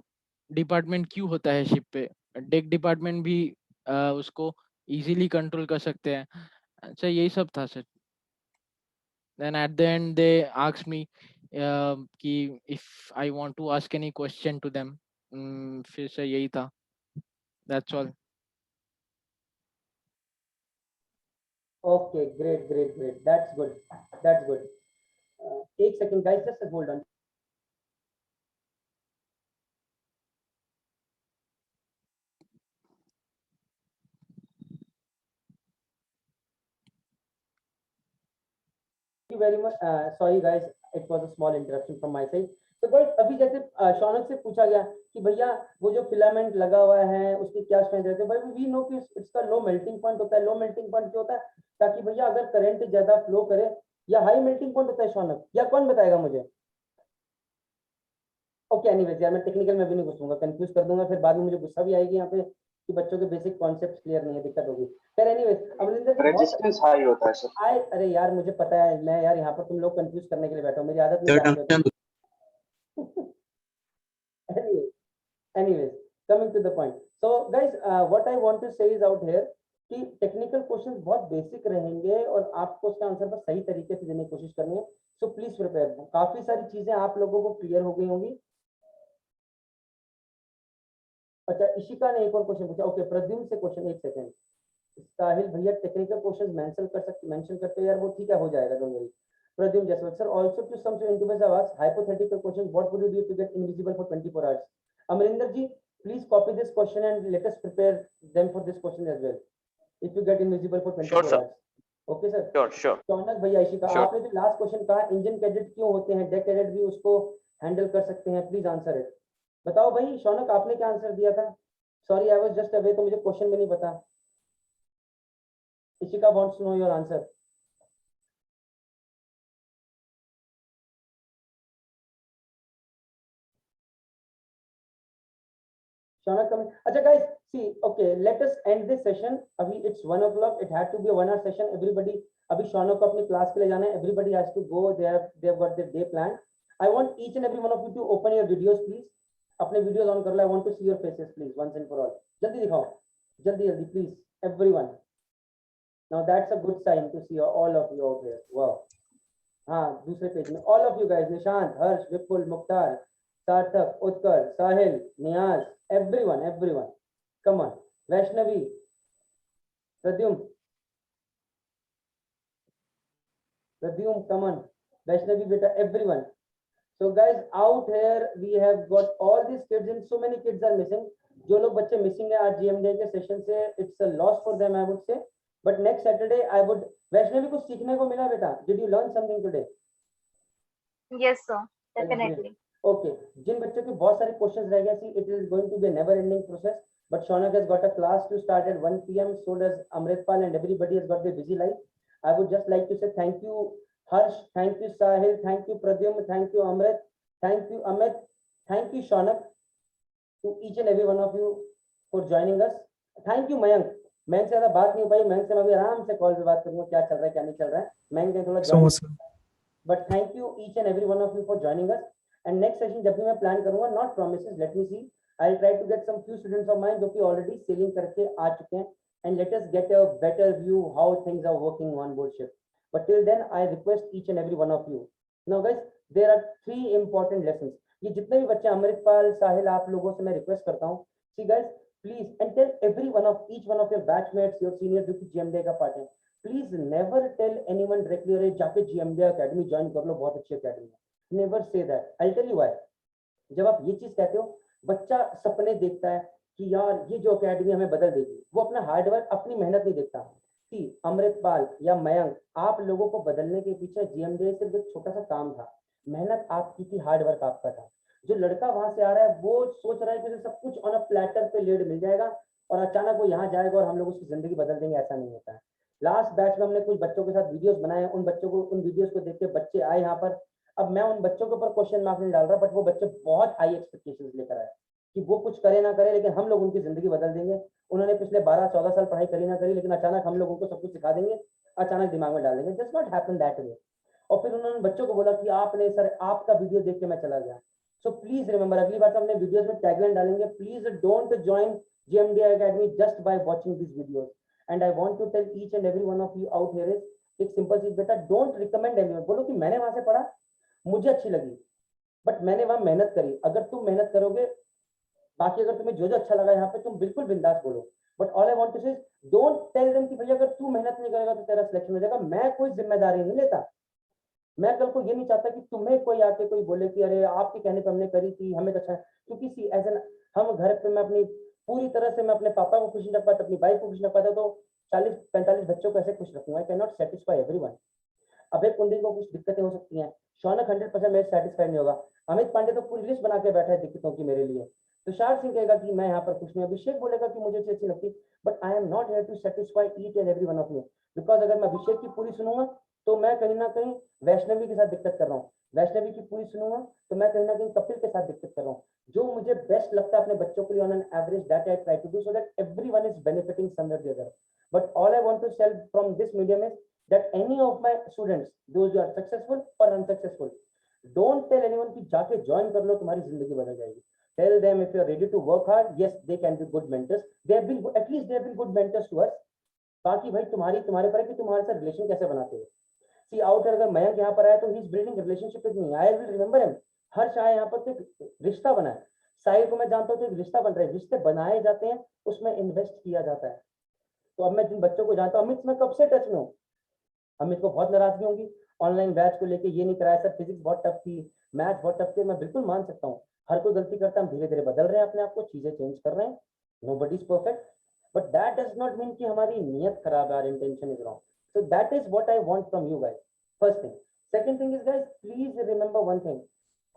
डिपार्टमेंट क्यों होता है शिप पे, डेक डिपार्टमेंट भी उसको इजीली कंट्रोल कर सकते हैं। अच्छा यही सब था sir. Then at the end they asked me कि if I want to ask any question to them. फिर सर यही था, that's all. Okay, great. That's good. That's good. एक second, guys, just hold on. Thank you very much. Sorry, guys, it was a small interruption from my side. तो guys, अभी जैसे शौनक से पूछा गया कि भैया वो जो फिलामेंट लगा हुआ है उसकी क्या स्ट्रेंथ रहती है, भाई वी नो कि इसका लो मेल्टिंग पॉइंट होता है। लो मेल्टिंग पॉइंट क्यों होता है? ताकि भैया अगर करंट ज्यादा फ्लो करे, या हाई मेल्टिंग पॉइंट होता है शौनक, या कौन बताएगा मुझे? ओके, एनीवेज यार मैं टेक्निकल में भी नहीं घुसूंगा, कंफ्यूज कर दूंगा, फिर बाद में मुझे गुस्सा भी आएगी यहाँ पे कि बच्चों के बेसिक कॉन्सेप्ट क्लियर नहीं है, दिक्कत होगी। फिर एनीवेज अमरिंदर रेजिस्टेंस हाई होता है सर। अरे यार मुझे पता है, मैं यार यहाँ पर तुम लोग कंफ्यूज करने के लिए बैठा हूँ, मेरी आदत नहीं जानते हो। anyways coming to the point, so guys what I want to say is out here कि टेक्निकल क्वेश्चंस बहुत बेसिक रहेंगे और आपको उसका आंसर बस सही तरीके से देने की कोशिश करनी है। So please prepare. काफी सारी चीजें आप लोगों को क्लियर हो गई होंगी। अच्छा, इशिका ने एक और क्वेश्चन पूछा। ओके, प्रद्युम्न से क्वेश्चन, एक सेकंड। साहिल भैया टेक्निकल क्वेश्चंस मेंशन करते हैं यार, वो ठीक है, हो जाएगा, don't worry. Pradyumn Jaswant sir, also to some interviews I asked hypothetical questions, what would you do to get invisible for 24 hours? Amarinder ji, please copy this question and let us prepare them for this question as well, if you get invisible for 24 hours. Okay sir, sure Shaunak भैया, इशिका, आपने जो last question कहा engine cadet क्यों होते हैं, deck cadet भी उसको handle कर सकते हैं, प्लीज आंसर इट। बताओ भाई शौनक, आपने क्या आंसर दिया था? Sorry I was just away, तो मुझे क्वेश्चन भी नहीं पता। Ishika wants to know your answer. Shaunak coming. Acha guys, see, okay, let us end this session. Abhi it's 1 o'clock. It had to be a 1 hour session. Everybody, abhi Shaunak को अपनी class के लिए जाना है. Everybody has to go. They have got their day planned. I want each and every one of you to open your videos, please. अपने videos on कर लो. I want to see your faces, please, once and for all. जल्दी दिखाओ. जल्दी जल्दी, please, everyone. Now that's a good sign to see all of you out there. Wow. हाँ, दूसरे page में all of you guys, Nishant, हर्ष, विपुल, मुख्तार, सार्थक, उत्कर, साहिल, नियाज, everyone, come on. Vaishnavi, Pradyum, come on. Vaishnavi beta, everyone. So guys, out here we have got all these kids and so many kids are missing. जो लोग बच्चे missing है आज GMDA के session से, it's a loss for them, I would say. But next Saturday I would. Vaishnavi, कुछ सीखने को मिला बेटा? Did you learn something today? Yes, sir. Definitely. Okay. जिन बच्चों के बहुत सारे questions रह गए, see, it is going to be a never-ending process. But Shaunak has got a class to start at 1 p.m. So does Amritpal, and everybody has got their busy life. I would just like to say thank you, Harsh. Thank you, Sahil. Thank you, Pradyum. Thank you, Amrit. Thank you, Amit. Thank you, Shaunak. To each and every one of you for joining us. Thank you, Mayank. Mayank से ज़्यादा बात नहीं हो पाई. Mayank से मैं भी आराम से कॉल पे बात करूँगा क्या चल रहा है क्या नहीं चल रहा है. Mayank ने थोड़ा join. But thank you each and every one of you for joining us. And next session जब भी मैं plan करूँगा, not promises. Let me see. I'll try to get some few students of mine जो कि already sailing करके आ चुके हैं. And let us get a better view how things are working on board ship. But till then, I request each and every one of you. Now, guys, there are 3 important lessons. ये जितने भी बच्चे अमृतपाल, साहिल, आप लोगों से मैं request करता हूँ. See, guys, please, and tell each one of your batchmates, your seniors जो कि GMDA का part है. Please never tell anyone directly अरे जाके GMDA Academy join कर लो, बहुत अच्छी academy है. Never say that. I'll tell you why. जब आप ये चीज कहते हो, बच्चा सपने देखता है कि यार ये जो अकेडमी हमें बदल देगी, वो अपना हार्डवर्क, अपनी मेहनत नहीं देखता. सी, अमृतपाल या मयंक, आप लोगों को बदलने के पीछे GMDA सिर्फ एक छोटा सा काम था. मेहनत आपकी थी, हार्डवर्क आपका था. जो लड़का वहां से आ रहा है वो सोच रहा है कि उसे सब कुछ ऑन अ प्लेटर पे लेड मिल जाएगा और अचानक वो यहाँ जाएगा और हम लोग उसकी जिंदगी बदल देंगे. ऐसा नहीं होता है. लास्ट बैच में हमने कुछ बच्चों के साथ वीडियोस बनाए. उन वीडियोस को देख के बच्चे आए यहाँ पर. अब मैं उन बच्चों के ऊपर क्वेश्चन मार्क नहीं डाल रहा, बट वो बच्चे बहुत हाई एक्सपेक्टेशंस लेकर आए कि वो कुछ करे ना करे लेकिन हम लोग उनकी जिंदगी बदल देंगे. उन्होंने पिछले 12-14 साल पढ़ाई करी ना करी, लेकिन अचानक हम लोग उनको सब कुछ सिखा देंगे, अचानक दिमाग में डाल देंगे. Just not happen that way. और फिर उन्होंने बच्चों को बोला कि आपने सर आपका वीडियो देख के मैं चला गया. सो प्लीज रिमेंबर, अगली बार हमने वीडियोस में टैगलाइन डालेंगे, please don't join GMDA Academy just by watching these videos. And I want to tell each and every one of you out here is एक सिंपल चीज बेटा, डोंट रिकमेंड एनीवन. बोलो कि मैंने वहां से पढ़ा, मुझे अच्छी लगी, बट मैंने वहां मेहनत करी. अगर तुम मेहनत करोगे, बाकी अगर तुम्हें जो अच्छा लगा यहाँ पे, तुम बिल्कुल बिंदास बोलो. But all I want to say, don't tell them कि भैया अगर तू मेहनत नहीं करेगा तो तेरा सिलेक्शन हो जाएगा. मैं कोई जिम्मेदारी नहीं लेता. मैं कल को ये नहीं चाहता कि तुम्हें कोई आके कोई बोले कि अरे आपके कहने पे हमने करी थी, हमें तो अच्छा. क्योंकि सी एज एन हम घर पे, मैं अपनी पूरी तरह से मैं अपने पापा को खुश नहीं रख पाता, अपनी वाइफ को खुश नहीं रख पाता, तो 40-45 बच्चों को ऐसे खुश रखूंगा. I can not satisfy everyone. Abhay Kundi को कुछ दिक्कतें हो सकती हैं, शौनक 100% मेरे सेटिस्फाइड नहीं होगा. अमित पांडे तो पूरी लिस्ट बना के बैठा है दिक्कतों की मेरे लिए. तुषार सिंह कहेगा कि मैं यहाँ पर खुश नहीं. अभिषेक बोलेगा कि मुझे अच्छी लगती. But I am not here to satisfy each and every one of you. Because अगर मैं अभिषेक की पूरी सुनूंगा तो मैं कहीं ना कहीं वैष्णवी के साथ दिक्कत कर रहा हूँ. वैष्णवी की पूरी सुनूंगा तो मैं कहीं ना कहीं कपिल के साथ दिक्कत कर रहा हूँ. जो मुझे बेस्ट लगता है अपने बच्चों के लिए on an average, that I try to do so that everyone is benefiting somewhere the other. But all I want to tell from this medium is that any of my students, those who are successful or unsuccessful, don't tell anyone कि जाके join कर लो तुम्हारी जिंदगी बदल जाएगी. Tell them if you are ready to work hard, yes, they can be good mentors. They have been, at least they have been good mentors to us. बाकी भाई तुम्हारे पर है कि तुम्हारे साथ रिलेशन कैसे बनाते हो. See out here, अगर मयंक यहाँ पर आया तो he is building relationship with me. I will remember him. हर्ष आया यहाँ पर तो एक रिश्ता बना है. साहिल को मैं जानता हूँ तो एक रिश्ता बन रहा है. रिश्ते बनाए जाते हैं, उसमें इन्वेस्ट किया जाता है. तो अब मैं जिन बच्चों को जानता हूँ, अमित मैं कब से टच में हूँ. अमित को बहुत नाराजगी होंगी ऑनलाइन बैच को लेके, ये नहीं कराया सर, फिजिक्स बहुत टफ थी, मैथ बहुत टफ थी. मैं बिल्कुल मान सकता हूँ, हर कोई गलती करता है. हम धीरे धीरे बदल रहे हैं अपने आप को, चीजें चेंज कर रहे हैं. Nobody is perfect, but that does not mean कि हमारी नीयत खराब है, our intention is wrong. So that is what I want from you guys. First thing. Second thing is guys, please remember one thing,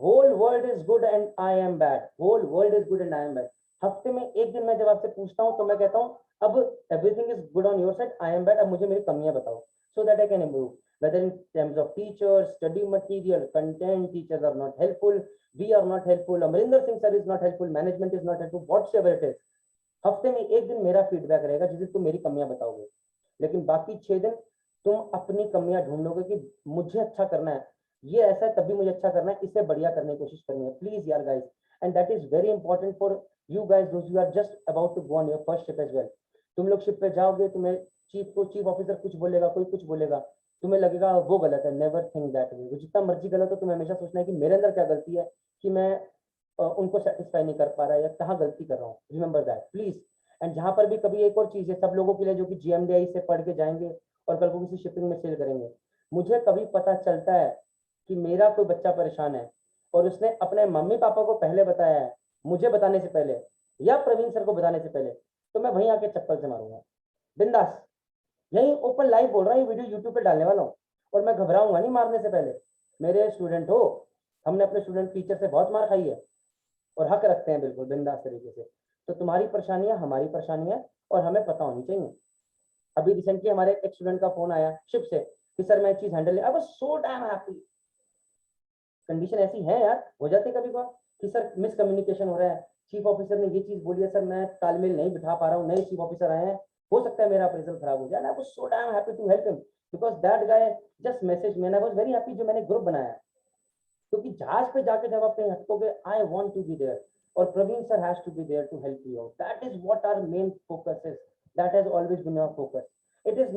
whole world is good and I am bad. Whole world is good and I am bad. हफ्ते में एक दिन मैं जब आपसे पूछता हूँ तो मैं कहता हूँ अब everything is good on your side, I am bad, अब मुझे मेरी कमियां बताओ, so that I can improve. Whether in terms of teachers, study material, content, teachers are not helpful, we are not helpful, Amrinder Singh sir is not helpful, management is not helpful, whatsoever it is, हफ्ते में एक दिन मेरा feedback रहेगा जिस दिन तुम मेरी कमियां बताओगे, लेकिन बाकी 6 दिन तुम अपनी कमियां ढूंढ लोगे कि मुझे अच्छा करना है, ये ऐसा है तभी मुझे अच्छा करना है, इससे बढ़िया करने की कोशिश करनी है, प्लीज यार guys, and that is very important for you guys those you are just about to go on your first ship as well. तुम लोग शिप पे जाओगे, तुम्हें चीफ ऑफिसर कुछ बोलेगा, कोई कुछ बोलेगा, तुम्हें लगेगा वो गलत है, नेवर थिंक दैट वे, वो जितना मर्जी गलत हो तुम्हें हमेशा सोचना है कि मेरे अंदर क्या गलती है कि मैं उनको सेटिस्फाई नहीं कर पा रहा या कहाँ गलती कर रहा हूँ, रिमेंबर दैट प्लीज। एंड जहां पर भी कभी एक और चीज है सब लोगों के लिए जो कि GMDI से पढ़ के जाएंगे और कल को किसी शिपिंग में सेल करेंगे, मुझे कभी पता चलता है कि मेरा कोई बच्चा परेशान है और उसने अपने मम्मी पापा को पहले बताया है, मुझे बताने से पहले या प्रवीण सर को बताने से पहले, तो मैं वहीं आके चप्पल से मारूंगा बिंदास, यही ओपन लाइव बोल रहा हूँ, ये वीडियो यूट्यूब पे डालने वाला हूँ और मैं घबराऊंगा नहीं मारने से पहले। मेरे स्टूडेंट हो, हमने अपने स्टूडेंट टीचर से बहुत मार खाई है और हक रखते हैं बिल्कुल बिंदास तरीके से, तो तुम्हारी परेशानियां हमारी परेशानियां और हमें पता होनी चाहिए। अभी रिसेंटली हमारे एक स्टूडेंट का फोन आया शिप से कि सर मैं एक चीज handle, I was so damn happy. Condition ऐसी है यार, हो जाती कभी कभार कि सर मिसकम्युनिकेशन हो रहा है, चीफ ऑफिसर ने ये चीज बोली है, सर मैं तालमेल नहीं बिठा पा रहा हूँ, नए चीफ ऑफिसर आए हैं, हो सकता है मेरा अप्रेजल खराब हो जाए, I was so damn happy to help him because that guy just message me, I was very happy जो मैंने ग्रुप बनाया, क्योंकि जहाज पे जाके जब अपने हटकोगे I want to be there और Praveen sir has to be there to help you out, that is what our main focus is, that has always been our focus, it has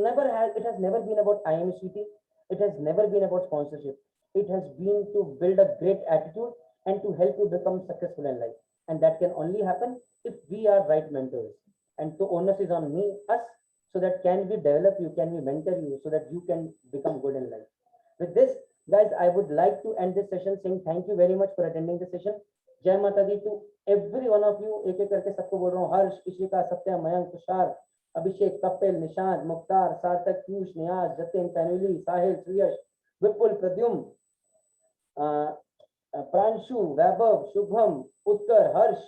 never been about IMCT, it has never been about sponsorship, it has been to build a great attitude and to help you become successful in life, and that can only happen if we are right mentors, and the onus is on me, us, so that can we develop you, can we mentor you so that you can become good in life. With this guys, I would like to end this session saying thank you very much for attending this session. जय माता दी to every one of you, एक एक करके सबको बोल रहा हूँ, हर्ष, इशिका, सत्यम, मयंक, तुषार, अभिषेक, कपिल, निशांत, मुख्तार, सार्थक, पीयूष, नियाज, जतिन, तनुली, साहिल, श्रेयस, विपुल, प्रद्युम्न, प्रांशु, वैभव, शुभम, उत्कर, हर्ष,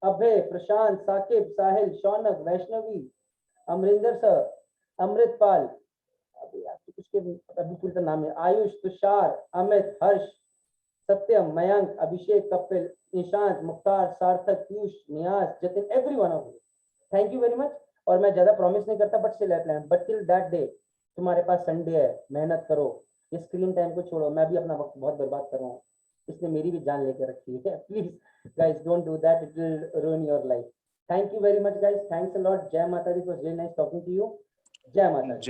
अभय, प्रशांत, साकिब, साहिल, Shaunak, Vaishnavi, Amarinder sir, Amritpal, अभी पूरा नाम है, आयुष, तुषार, अमित, हर्ष, सत्यम, मयंक, अभिषेक, Kapil, Nishant, Mukhtar, Sarthak, Piyush, Niyaz, Jatin, every one of you, thank you very much. और मैं ज्यादा प्रॉमिस नहीं करता बट टिल दैट डे तुम्हारे पास संडे है, मेहनत करो, ये स्क्रीन टाइम को छोड़ो, मैं भी अपना वक्त बहुत बर्बाद कर रहा हूँ, इसने मेरी भी जान लेके रखी है, please guys don't do that, it will ruin your life. Thank you very much guys, thanks a lot, जय माता दी, it was very nice talking to you, जय माता दी।